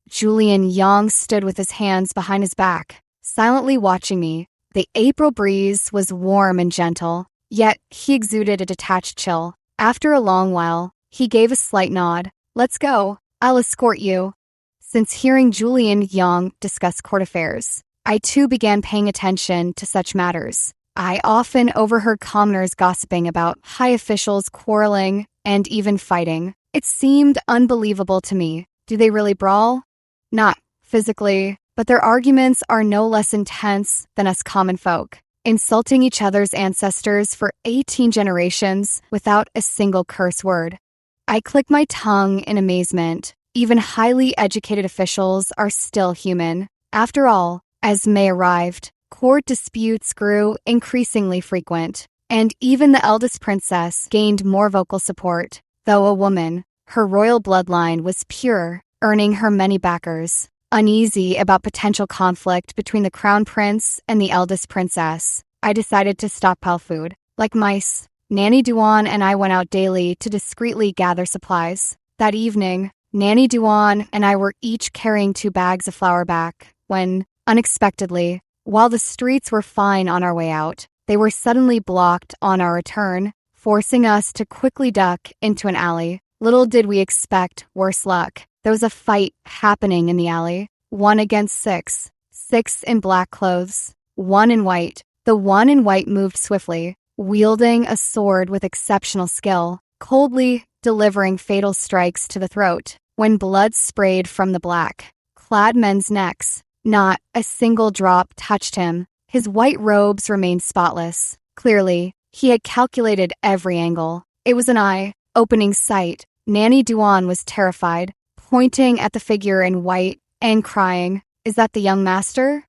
Speaker 1: Julian Young stood with his hands behind his back, silently watching me. The April breeze was warm and gentle, yet he exuded a detached chill. After a long while, he gave a slight nod. Let's go. I'll escort you. Since hearing Julian Young discuss court affairs, I too began paying attention to such matters. I often overheard commoners gossiping about high officials quarreling and even fighting. It seemed unbelievable to me. Do they really brawl? Not physically, but their arguments are no less intense than us common folk, insulting each other's ancestors for 18 generations without a single curse word. I click my tongue in amazement. Even highly educated officials are still human. After all, as May arrived, court disputes grew increasingly frequent, and even the eldest princess gained more vocal support. Though a woman, her royal bloodline was pure, earning her many backers. Uneasy about potential conflict between the crown prince and the eldest princess, I decided to stockpile food. Like mice, Nanny Duan and I went out daily to discreetly gather supplies. That evening, Nanny Duan and I were each carrying 2 bags of flour back when, unexpectedly, while the streets were fine on our way out, they were suddenly blocked on our return, forcing us to quickly duck into an alley. Little did we expect worse luck. There was a fight happening in the alley. 1 against 6. 6 in black clothes. 1 in white. The one in white moved swiftly, wielding a sword with exceptional skill, coldly delivering fatal strikes to the throat. When blood sprayed from the black-clad men's necks, not a single drop touched him. His white robes remained spotless. Clearly, he had calculated every angle. It was an eye-opening sight. Nanny Duan was terrified, pointing at the figure in white and crying, "Is that the young master?"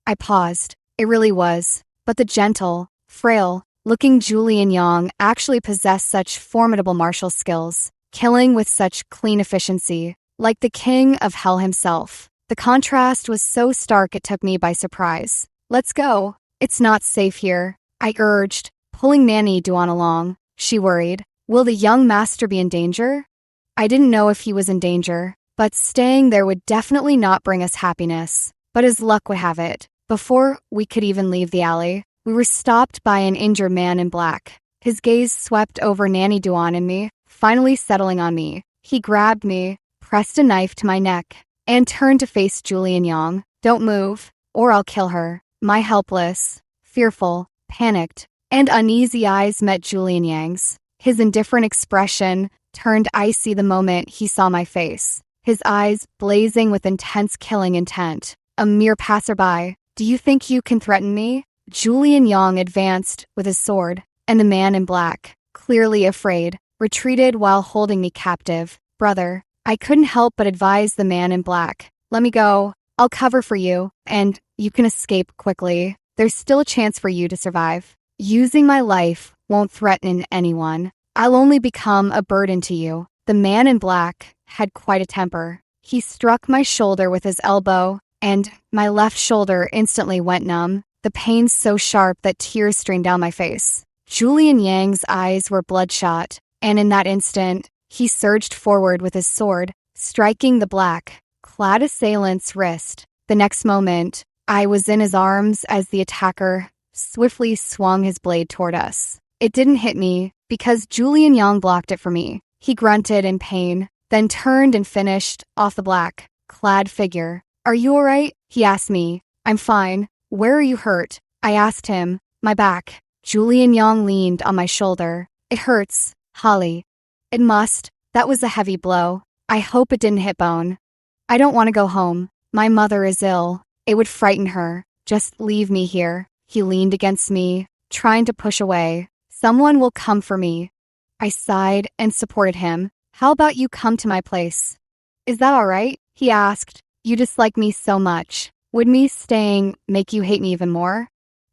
Speaker 1: I paused. It really was. But the gentle, frail-looking Julian Yang actually possessed such formidable martial skills, killing with such clean efficiency, like the king of hell himself. The contrast was so stark it took me by surprise. "Let's go. It's not safe here," I urged, pulling Nanny Duan along. She worried. "Will the young master be in danger?" I didn't know if he was in danger, but staying there would definitely not bring us happiness. But as luck would have it, before we could even leave the alley, we were stopped by an injured man in black. His gaze swept over Nanny Duan and me, finally settling on me. He grabbed me, pressed a knife to my neck, and turned to face Julian Yang. "Don't move, or I'll kill her." My helpless, fearful, panicked, and uneasy eyes met Julian Yang's. His indifferent expression turned icy the moment he saw my face, his eyes blazing with intense killing intent. "A mere passerby. Do you think you can threaten me?" Julian Yang advanced with his sword, and the man in black, clearly afraid, retreated while holding me captive. "Brother," I couldn't help but advise the man in black. "Let me go. I'll cover for you, and you can escape quickly. There's still a chance for you to survive. Using my life won't threaten anyone. I'll only become a burden to you." The man in black had quite a temper. He struck my shoulder with his elbow, and my left shoulder instantly went numb, the pain so sharp that tears streamed down my face. Julian Yang's eyes were bloodshot, and in that instant, he surged forward with his sword, striking the black-clad assailant's wrist. The next moment, I was in his arms as the attacker swiftly swung his blade toward us. It didn't hit me, because Julian Yang blocked it for me. He grunted in pain, then turned and finished off the black-clad figure. "Are you all right?" he asked me. "I'm fine. Where are you hurt?" I asked him. "My back." Julian Yang leaned on my shoulder. "It hurts, Holly." "It must. That was a heavy blow. I hope it didn't hit bone." "I don't want to go home. My mother is ill. It would frighten her. Just leave me here." He leaned against me, trying to push away. "Someone will come for me." I sighed and supported him. "How about you come to my place?" "Is that all right?" he asked. "You dislike me so much. Would me staying make you hate me even more?"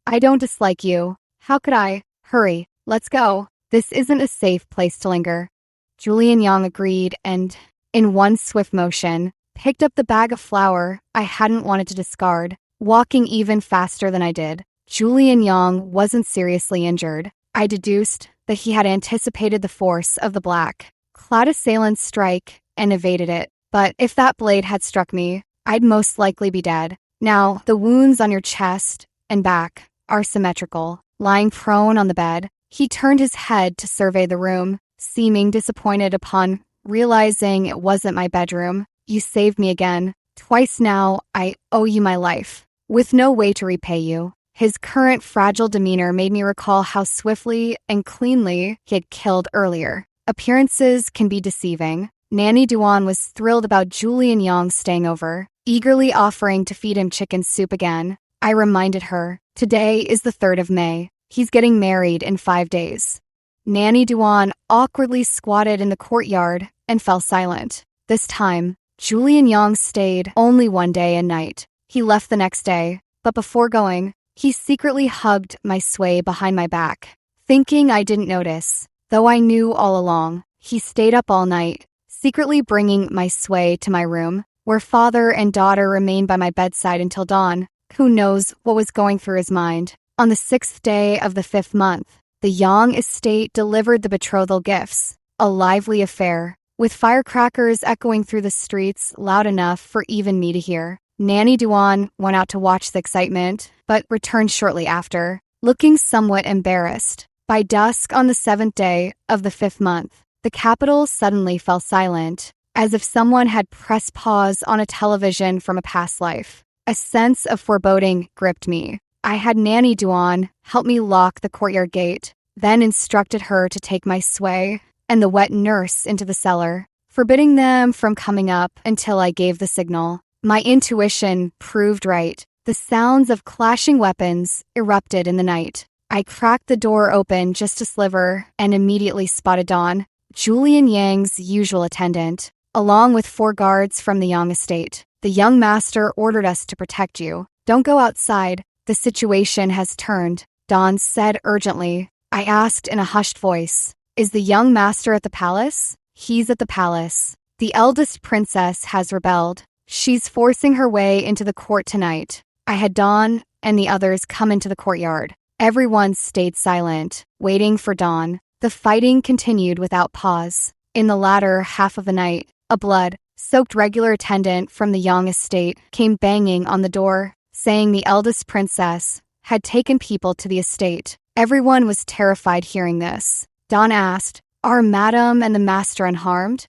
Speaker 1: "I don't dislike you. How could I? Hurry, let's go. This isn't a safe place to linger." Julian Yang agreed and, in one swift motion, picked up the bag of flour I hadn't wanted to discard, walking even faster than I did. Julian Yang wasn't seriously injured. I deduced that he had anticipated the force of the black-clad assailant's strike and evaded it. But if that blade had struck me, I'd most likely be dead. Now, the wounds on your chest and back are symmetrical. Lying prone on the bed, he turned his head to survey the room, seeming disappointed upon realizing it wasn't my bedroom. "You saved me again. Twice now, I owe you my life, with no way to repay you." His current fragile demeanor made me recall how swiftly and cleanly he had killed earlier. Appearances can be deceiving. Nanny Duan was thrilled about Julian Yang staying over, eagerly offering to feed him chicken soup again. I reminded her, today is the 3rd of May. He's getting married in 5 days. Nanny Duan awkwardly squatted in the courtyard and fell silent. This time, Julian Yang stayed only one day and night. He left the next day, but before going, he secretly hugged my sway behind my back, thinking I didn't notice. Though I knew all along, he stayed up all night, secretly bringing my sway to my room, where father and daughter remained by my bedside until dawn. Who knows what was going through his mind? On the 6th day of the 5th month, the Yang estate delivered the betrothal gifts, a lively affair, with firecrackers echoing through the streets loud enough for even me to hear. Nanny Duan went out to watch the excitement, but returned shortly after, looking somewhat embarrassed. By dusk on the 7th day of the 5th month, the capital suddenly fell silent, as if someone had pressed pause on a television from a past life. A sense of foreboding gripped me. I had Nanny Duan help me lock the courtyard gate, then instructed her to take my sway and the wet nurse into the cellar, forbidding them from coming up until I gave the signal. My intuition proved right. The sounds of clashing weapons erupted in the night. I cracked the door open just a sliver and immediately spotted Dawn, Julian Yang's usual attendant, along with 4 guards from the Yang estate. The young master ordered us to protect you. Don't go outside. The situation has turned, Dawn said urgently. I asked in a hushed voice, is the young master at the palace? He's at the palace. The eldest princess has rebelled. She's forcing her way into the court tonight. I had Dawn and the others come into the courtyard. Everyone stayed silent, waiting for dawn. The fighting continued without pause. In the latter half of the night, a blood-soaked regular attendant from the Yang estate came banging on the door, saying the eldest princess had taken people to the estate. Everyone was terrified hearing this. Dawn asked, are Madam and the master unharmed?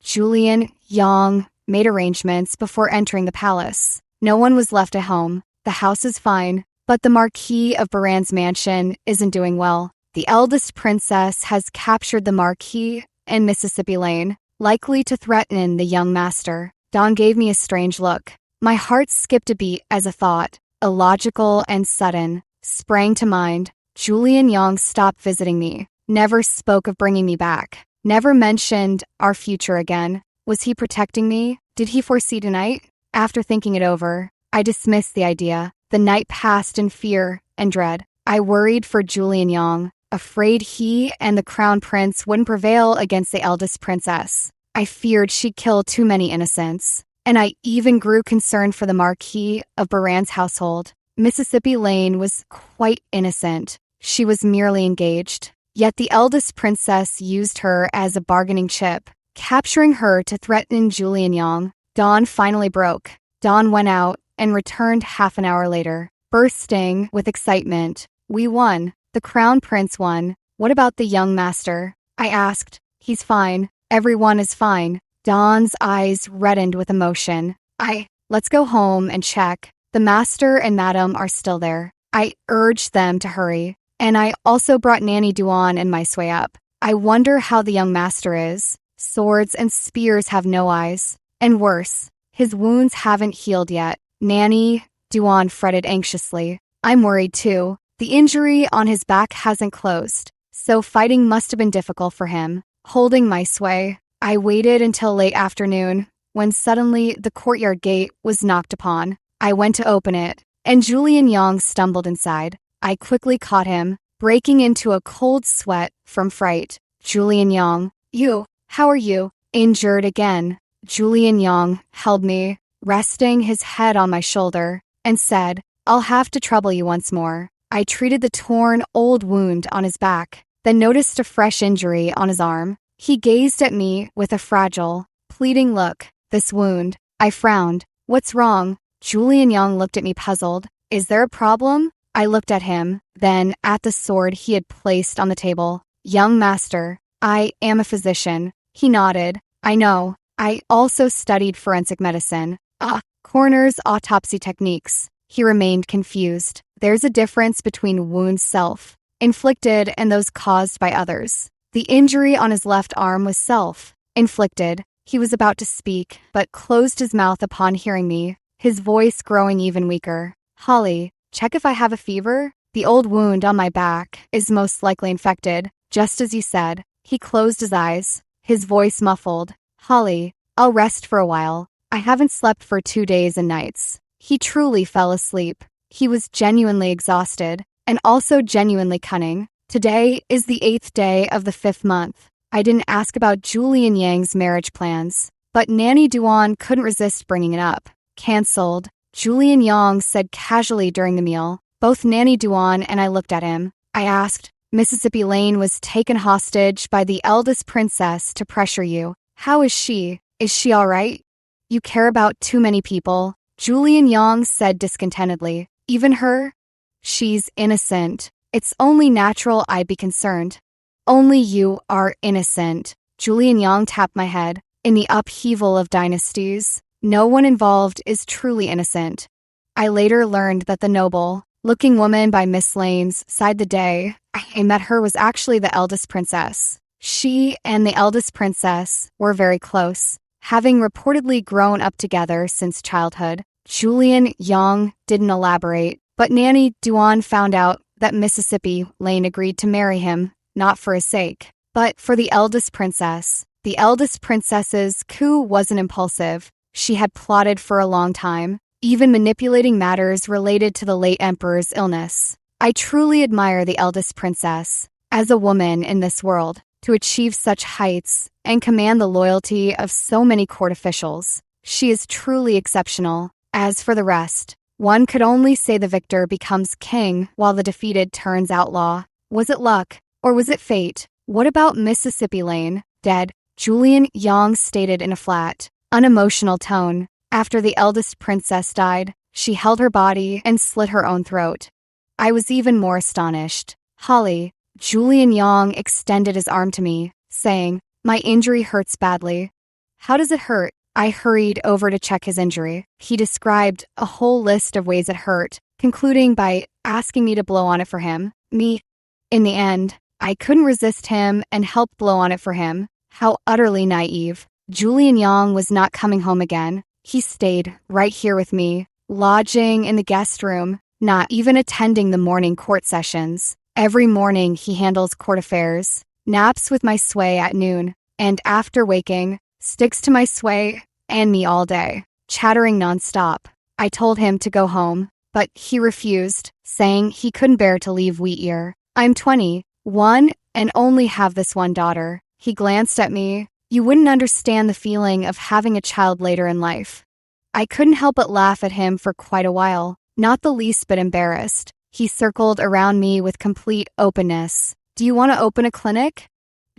Speaker 1: Julian Yang made arrangements before entering the palace. No one was left at home. The house is fine, but the Marquis of Baran's mansion isn't doing well. The eldest princess has captured the Marquis in Mississippi Lane, likely to threaten the young master. Dawn gave me a strange look. My heart skipped a beat as a thought, illogical and sudden, sprang to mind. Julian Yang stopped visiting me, never spoke of bringing me back, never mentioned our future again. Was he protecting me? Did he foresee tonight? After thinking it over, I dismissed the idea. The night passed in fear and dread. I worried for Julian Yang, afraid he and the crown prince wouldn't prevail against the eldest princess. I feared she'd kill too many innocents. And I even grew concerned for the Marquis of Baran's household. Mississippi Lane was quite innocent. She was merely engaged. Yet the eldest princess used her as a bargaining chip, capturing her to threaten Julian Yang. Dawn finally broke. Dawn went out and returned half an hour later, bursting with excitement. We won. The crown prince won. What about the young master? I asked. He's fine. Everyone is fine. Dawn's eyes reddened with emotion. Let's go home and check. The master and madam are still there. I urged them to hurry. And I also brought Nanny Duan and my sway up. I wonder how the young master is. Swords and spears have no eyes. And worse, his wounds haven't healed yet. Nanny Duan fretted anxiously. I'm worried too. The injury on his back hasn't closed, so fighting must have been difficult for him. Holding my sway, I waited until late afternoon, when suddenly the courtyard gate was knocked upon. I went to open it, and Julian Yang stumbled inside. I quickly caught him, breaking into a cold sweat from fright. Julian Yang, how are you? Injured again. Julian Yang held me, resting his head on my shoulder, and said, I'll have to trouble you once more. I treated the torn, old wound on his back, then noticed a fresh injury on his arm. He gazed at me with a fragile, pleading look. This wound. I frowned. What's wrong? Julian Yang looked at me puzzled. Is there a problem? I looked at him, then at the sword he had placed on the table. Young master, I am a physician. He nodded. I know. I also studied forensic medicine. Coroner's autopsy techniques. He remained confused. There's a difference between wounds self-inflicted and those caused by others. The injury on his left arm was self-inflicted. He was about to speak, but closed his mouth upon hearing me, his voice growing even weaker. Holly, check if I have a fever? The old wound on my back is most likely infected, just as you said. He closed his eyes, his voice muffled. Holly, I'll rest for a while. I haven't slept for 2 days and nights. He truly fell asleep. He was genuinely exhausted, and also genuinely cunning. Today is the 8th day of the 5th month. I didn't ask about Julian Yang's marriage plans, but Nanny Duan couldn't resist bringing it up. Cancelled, Julian Yang said casually during the meal. Both Nanny Duan and I looked at him. I asked, Mississippi Lane was taken hostage by the eldest princess to pressure you. How is she? Is she all right? You care about too many people, Julian Yang said discontentedly. Even her? She's innocent. It's only natural I'd be concerned. Only you are innocent. Julian Yang tapped my head. In the upheaval of dynasties, no one involved is truly innocent. I later learned that the noble-looking woman by Miss Lane's side the day I met her was actually the eldest princess. She and the eldest princess were very close, having reportedly grown up together since childhood. Julian Yang didn't elaborate, but Nanny Duan found out that Mississippi Lane agreed to marry him, not for his sake, but for the eldest princess. The eldest princess's coup wasn't impulsive. She had plotted for a long time, even manipulating matters related to the late emperor's illness. I truly admire the eldest princess, as a woman in this world, to achieve such heights and command the loyalty of so many court officials. She is truly exceptional. As for the rest, one could only say the victor becomes king while the defeated turns outlaw. Was it luck, or was it fate? What about Mississippi Lane? Dead, Julian Yang stated in a flat, unemotional tone. After the eldest princess died, she held her body and slit her own throat. I was even more astonished. Holly, Julian Yang extended his arm to me, saying, my injury hurts badly. How does it hurt? I hurried over to check his injury. He described a whole list of ways it hurt, concluding by asking me to blow on it for him. Me. In the end, I couldn't resist him and helped blow on it for him. How utterly naive. Julian Yang was not coming home again. He stayed right here with me, lodging in the guest room, not even attending the morning court sessions. Every morning he handles court affairs, naps with my sway at noon, and after waking, sticks to my sway and me all day, chattering nonstop. I told him to go home, but he refused, saying he couldn't bear to leave Wheat Ear. I'm 21 and only have this one daughter. He glanced at me. You wouldn't understand the feeling of having a child later in life. I couldn't help but laugh at him for quite a while, not the least bit embarrassed. He circled around me with complete openness. Do you want to open a clinic?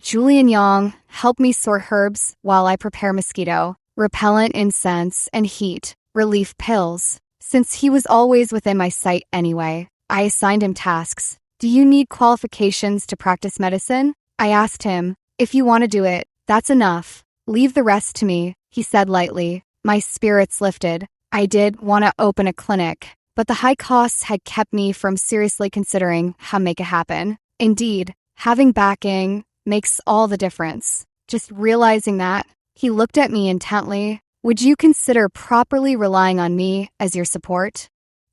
Speaker 1: Julian Yang helped me sort herbs while I prepare mosquito, repellent incense, and heat relief pills. Since he was always within my sight anyway, I assigned him tasks. Do you need qualifications to practice medicine? I asked him. If you want to do it, that's enough. Leave the rest to me, he said lightly. My spirits lifted. I did want to open a clinic, but the high costs had kept me from seriously considering how to make it happen. Indeed, having backing makes all the difference. Just realizing that, he looked at me intently. Would you consider properly relying on me as your support?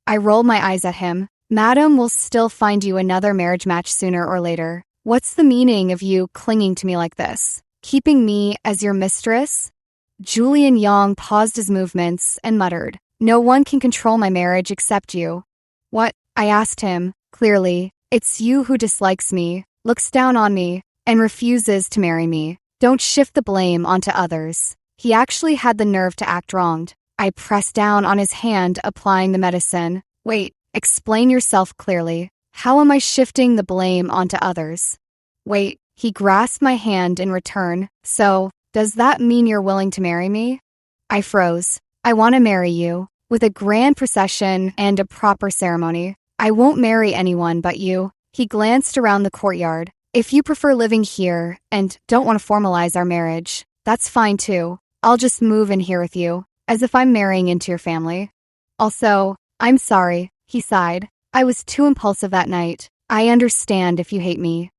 Speaker 1: I rolled my eyes at him. Madam will still find you another marriage match sooner or later. What's the meaning of you clinging to me like this? Keeping me as your mistress? Julian Yang paused his movements and muttered, no one can control my marriage except you. What? I asked him, clearly. It's you who dislikes me, looks down on me, and refuses to marry me. Don't shift the blame onto others. He actually had the nerve to act wronged. I pressed down on his hand, applying the medicine. Wait, explain yourself clearly. How am I shifting the blame onto others? Wait, he grasped my hand in return. So, does that mean you're willing to marry me? I froze. I want to marry you, with a grand procession and a proper ceremony. I won't marry anyone but you. He glanced around the courtyard. If you prefer living here and don't want to formalize our marriage, that's fine too. I'll just move in here with you, as if I'm marrying into your family. Also, I'm sorry, he sighed. I was too impulsive that night. I understand if you hate me.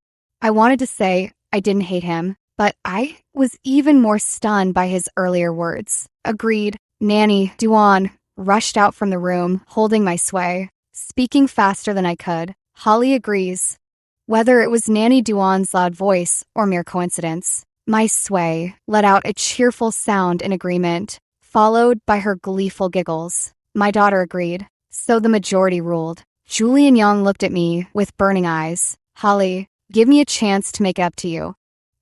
Speaker 1: I wanted to say I didn't hate him, but I was even more stunned by his earlier words. Agreed. Nanny Duan rushed out from the room, holding my sway. Speaking faster than I could, Holly agrees. Whether it was Nanny Duan's loud voice or mere coincidence, my sway let out a cheerful sound in agreement, followed by her gleeful giggles. My daughter agreed, so the majority ruled. Julian Young looked at me with burning eyes. Holly, give me a chance to make it up to you.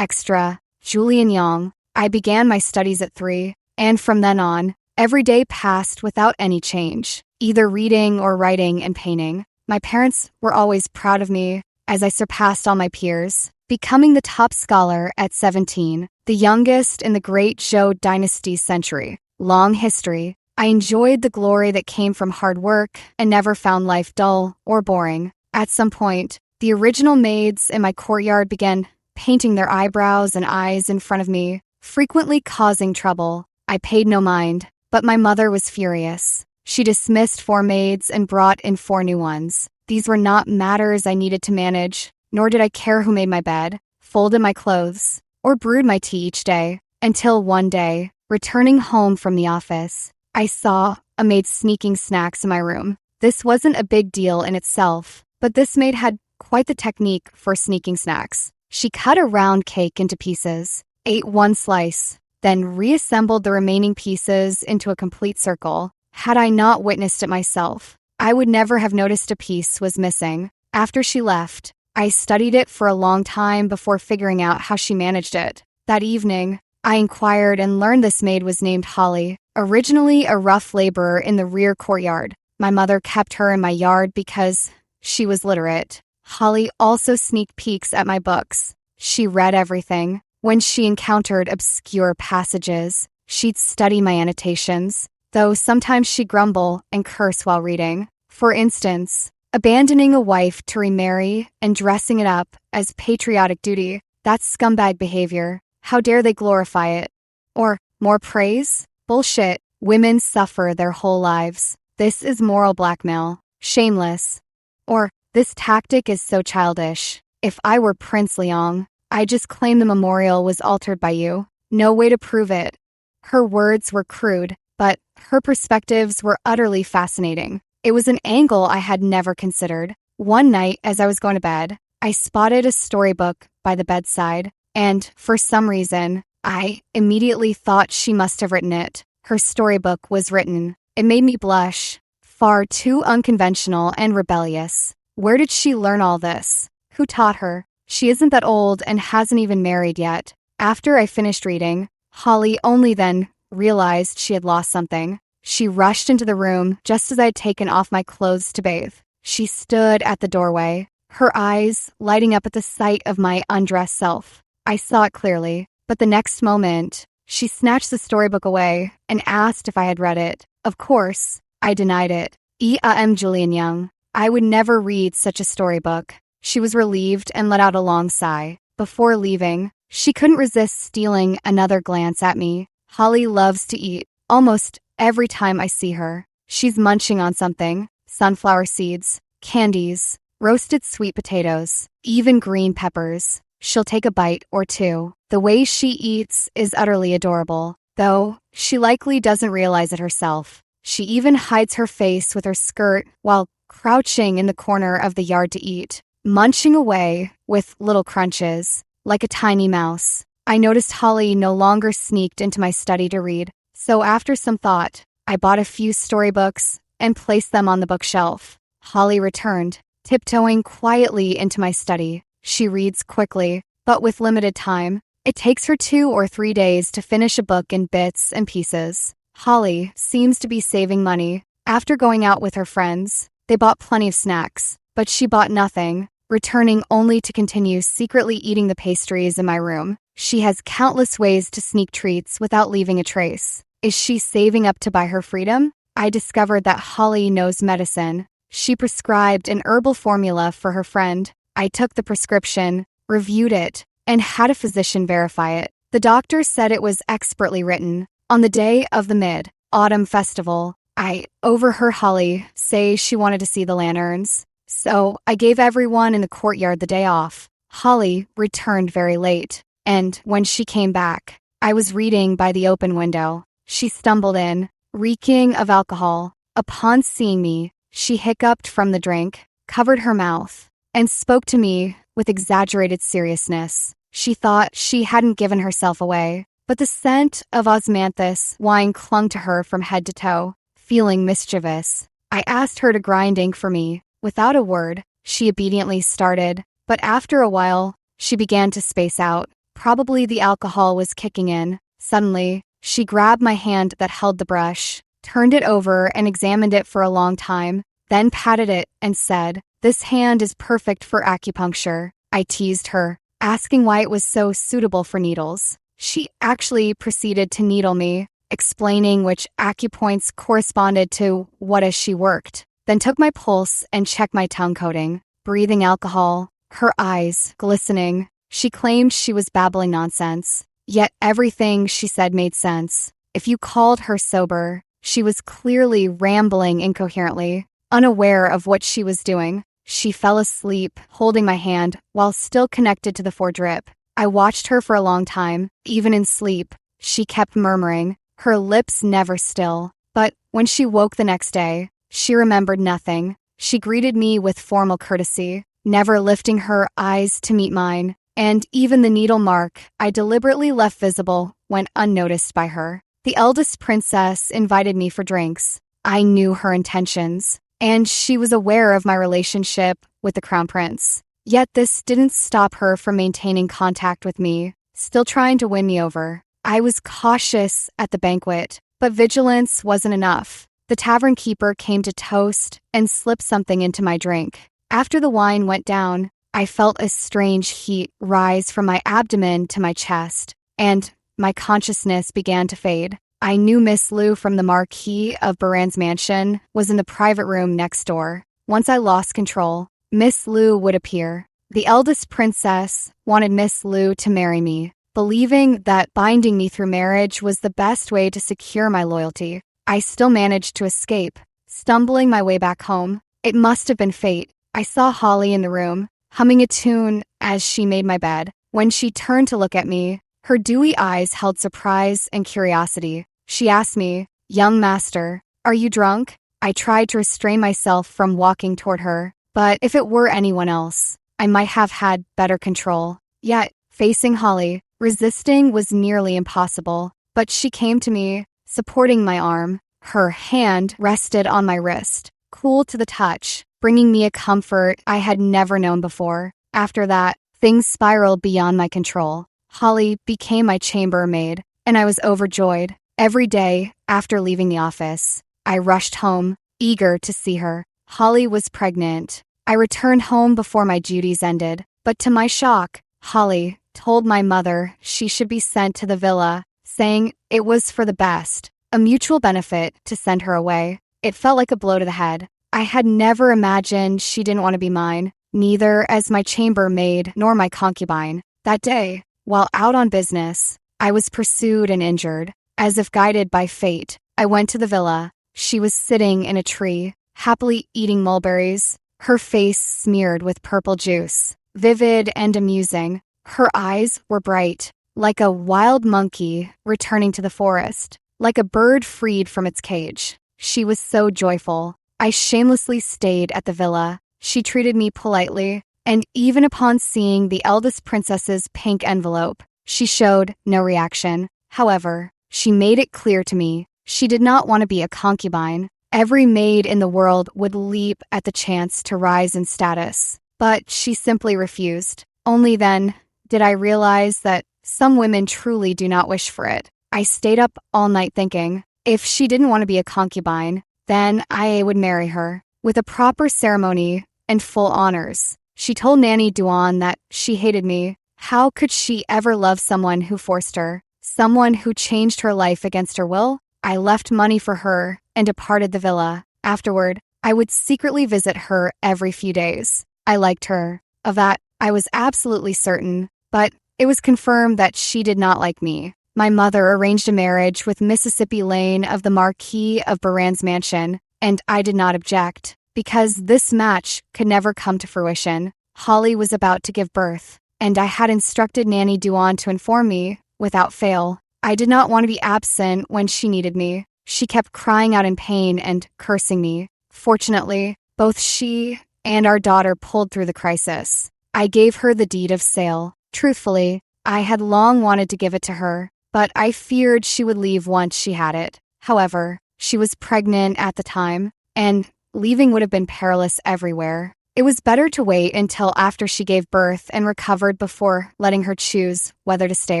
Speaker 1: Extra, Julian Young. I began my studies at 3, and from then on, every day passed without any change, either reading or writing and painting. My parents were always proud of me as I surpassed all my peers, becoming the top scholar at 17, the youngest in the great Zhou Dynasty century. Long history. I enjoyed the glory that came from hard work and never found life dull or boring. At some point, the original maids in my courtyard began painting their eyebrows and eyes in front of me, frequently causing trouble. I paid no mind, but my mother was furious. She dismissed 4 maids and brought in 4 new ones. These were not matters I needed to manage, nor did I care who made my bed, folded my clothes, or brewed my tea each day, until one day, returning home from the office, I saw a maid sneaking snacks in my room. This wasn't a big deal in itself, but this maid had quite the technique for sneaking snacks. She cut a round cake into pieces, ate 1 slice, then reassembled the remaining pieces into a complete circle. Had I not witnessed it myself, I would never have noticed a piece was missing. After she left, I studied it for a long time before figuring out how she managed it. That evening, I inquired and learned this maid was named Holly, originally a rough laborer in the rear courtyard. My mother kept her in my yard because she was literate. Holly also sneaked peeks at my books. She read everything. When she encountered obscure passages, she'd study my annotations, though sometimes she'd grumble and curse while reading. For instance, abandoning a wife to remarry and dressing it up as patriotic duty, that's scumbag behavior. How dare they glorify it? Or, more praise? Bullshit. Women suffer their whole lives. This is moral blackmail. Shameless. Or, this tactic is so childish. If I were Prince Liang, I'd just claim the memorial was altered by you. No way to prove it. Her words were crude, but her perspectives were utterly fascinating. It was an angle I had never considered. One night, as I was going to bed, I spotted a storybook by the bedside, and for some reason, I immediately thought she must have written it. Her storybook was written. It made me blush. Far too unconventional and rebellious. Where did she learn all this? Who taught her? She isn't that old and hasn't even married yet. After I finished reading, Holly only then realized she had lost something. She rushed into the room just as I had taken off my clothes to bathe. She stood at the doorway, her eyes lighting up at the sight of my undressed self. I saw it clearly, but the next moment, she snatched the storybook away and asked if I had read it. Of course, I denied it. I am Julian Young. I would never read such a storybook. She was relieved and let out a long sigh. Before leaving, she couldn't resist stealing another glance at me. Holly loves to eat. Almost every time I see her, she's munching on something. Sunflower seeds, candies, roasted sweet potatoes, even green peppers. She'll take a bite or two. The way she eats is utterly adorable, though she likely doesn't realize it herself. She even hides her face with her skirt while crouching in the corner of the yard to eat, munching away with little crunches, like a tiny mouse. I noticed Holly no longer sneaked into my study to read, so after some thought, I bought a few storybooks and placed them on the bookshelf. Holly returned, tiptoeing quietly into my study. She reads quickly, but with limited time. It takes her 2 or 3 days to finish a book in bits and pieces. Holly seems to be saving money. After going out with her friends, they bought plenty of snacks, but she bought nothing, returning only to continue secretly eating the pastries in my room. She has countless ways to sneak treats without leaving a trace. Is she saving up to buy her freedom? I discovered that Holly knows medicine. She prescribed an herbal formula for her friend. I took the prescription, reviewed it, and had a physician verify it. The doctor said it was expertly written. On the day of the Mid-Autumn Festival, I overheard Holly say she wanted to see the lanterns, so I gave everyone in the courtyard the day off. Holly returned very late, and when she came back, I was reading by the open window. She stumbled in, reeking of alcohol. Upon seeing me, she hiccuped from the drink, covered her mouth, and spoke to me with exaggerated seriousness. She thought she hadn't given herself away, but the scent of osmanthus wine clung to her from head to toe. Feeling mischievous, I asked her to grind ink for me. Without a word, she obediently started, but after a while, she began to space out. Probably the alcohol was kicking in. Suddenly, she grabbed my hand that held the brush, turned it over and examined it for a long time, then patted it and said, "This hand is perfect for acupuncture." I teased her, asking why it was so suitable for needles. She actually proceeded to needle me, explaining which acupoints corresponded to what as she worked, then took my pulse and checked my tongue coating, breathing alcohol, her eyes glistening. She claimed she was babbling nonsense, yet everything she said made sense. If you called her sober, she was clearly rambling incoherently, unaware of what she was doing. She fell asleep, holding my hand, while still connected to the foredrip. I watched her for a long time. Even in sleep, she kept murmuring, her lips never still. But when she woke the next day, she remembered nothing. She greeted me with formal courtesy, never lifting her eyes to meet mine, and even the needle mark I deliberately left visible went unnoticed by her. The eldest princess invited me for drinks. I knew her intentions, and she was aware of my relationship with the crown prince. Yet this didn't stop her from maintaining contact with me, still trying to win me over. I was cautious at the banquet, but vigilance wasn't enough. The tavern keeper came to toast and slipped something into my drink. After the wine went down, I felt a strange heat rise from my abdomen to my chest, and my consciousness began to fade. I knew Miss Lou from the Marquis of Baran's mansion was in the private room next door. Once I lost control, Miss Lou would appear. The eldest princess wanted Miss Lou to marry me, believing that binding me through marriage was the best way to secure my loyalty. I still managed to escape, stumbling my way back home. It must have been fate. I saw Holly in the room, humming a tune as she made my bed. When she turned to look at me, her dewy eyes held surprise and curiosity. She asked me, "Young master, are you drunk?" I tried to restrain myself from walking toward her, but if it were anyone else, I might have had better control. Yet, facing Holly, resisting was nearly impossible. But she came to me, supporting my arm. Her hand rested on my wrist, cool to the touch, bringing me a comfort I had never known before. After that, things spiraled beyond my control. Holly became my chambermaid, and I was overjoyed. Every day, after leaving the office, I rushed home, eager to see her. Holly was pregnant. I returned home before my duties ended, but to my shock, Holly told my mother she should be sent to the villa, saying it was for the best, a mutual benefit to send her away. It felt like a blow to the head. I had never imagined she didn't want to be mine, neither as my chambermaid nor my concubine. That day, while out on business, I was pursued and injured. As if guided by fate, I went to the villa. She was sitting in a tree, happily eating mulberries, her face smeared with purple juice, vivid and amusing. Her eyes were bright, like a wild monkey returning to the forest, like a bird freed from its cage. She was so joyful. I shamelessly stayed at the villa. She treated me politely, and even upon seeing the eldest princess's pink envelope, she showed no reaction. However, she made it clear to me she did not want to be a concubine. Every maid in the world would leap at the chance to rise in status, but she simply refused. Only then did I realize that some women truly do not wish for it. I stayed up all night thinking, if she didn't want to be a concubine, then I would marry her, with a proper ceremony and full honors. She told Nanny Duan that she hated me. How could she ever love someone who forced her? Someone who changed her life against her will? I left money for her and departed the villa. Afterward, I would secretly visit her every few days. I liked her. Of that, I was absolutely certain, but it was confirmed that she did not like me. My mother arranged a marriage with Mississippi Lane of the Marquis of Baran's mansion, and I did not object, because this match could never come to fruition. Holly was about to give birth, and I had instructed Nanny Duan to inform me, without fail. I did not want to be absent when she needed me. She kept crying out in pain and cursing me. Fortunately, both she and our daughter pulled through the crisis. I gave her the deed of sale. Truthfully, I had long wanted to give it to her, but I feared she would leave once she had it. However, she was pregnant at the time, and leaving would have been perilous everywhere. It was better to wait until after she gave birth and recovered before letting her choose whether to stay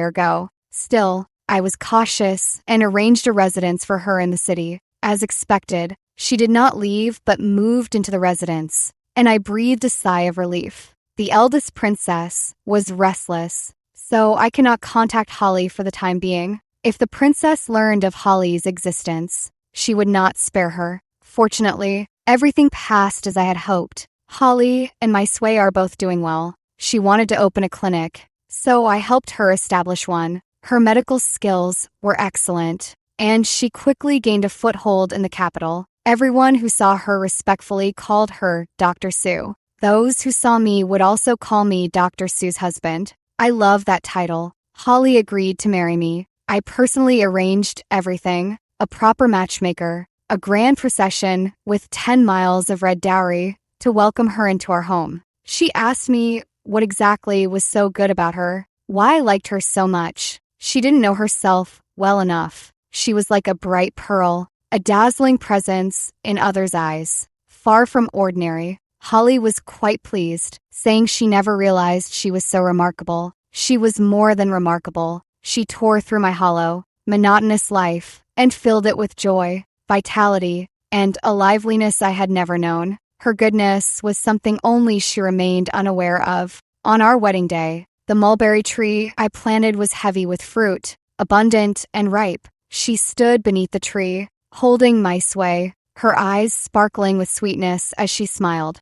Speaker 1: or go. Still, I was cautious and arranged a residence for her in the city. As expected, she did not leave but moved into the residence, and I breathed a sigh of relief. The eldest princess was restless, so I cannot contact Holly for the time being. If the princess learned of Holly's existence, she would not spare her. Fortunately, everything passed as I had hoped. Holly and my sway are both doing well. She wanted to open a clinic, so I helped her establish one. Her medical skills were excellent, and she quickly gained a foothold in the capital. Everyone who saw her respectfully called her Dr. Sue. Those who saw me would also call me Dr. Sue's husband. I love that title. Holly agreed to marry me. I personally arranged everything: a proper matchmaker, a grand procession with 10 miles of red dowry to welcome her into our home. She asked me what exactly was so good about her, why I liked her so much. She didn't know herself well enough. She was like a bright pearl, a dazzling presence in others' eyes. Far from ordinary, Holly was quite pleased, saying she never realized she was so remarkable. She was more than remarkable. She tore through my hollow, monotonous life and filled it with joy, vitality, and a liveliness I had never known. Her goodness was something only she remained unaware of. On our wedding day, the mulberry tree I planted was heavy with fruit, abundant and ripe. She stood beneath the tree, holding my sway, her eyes sparkling with sweetness as she smiled.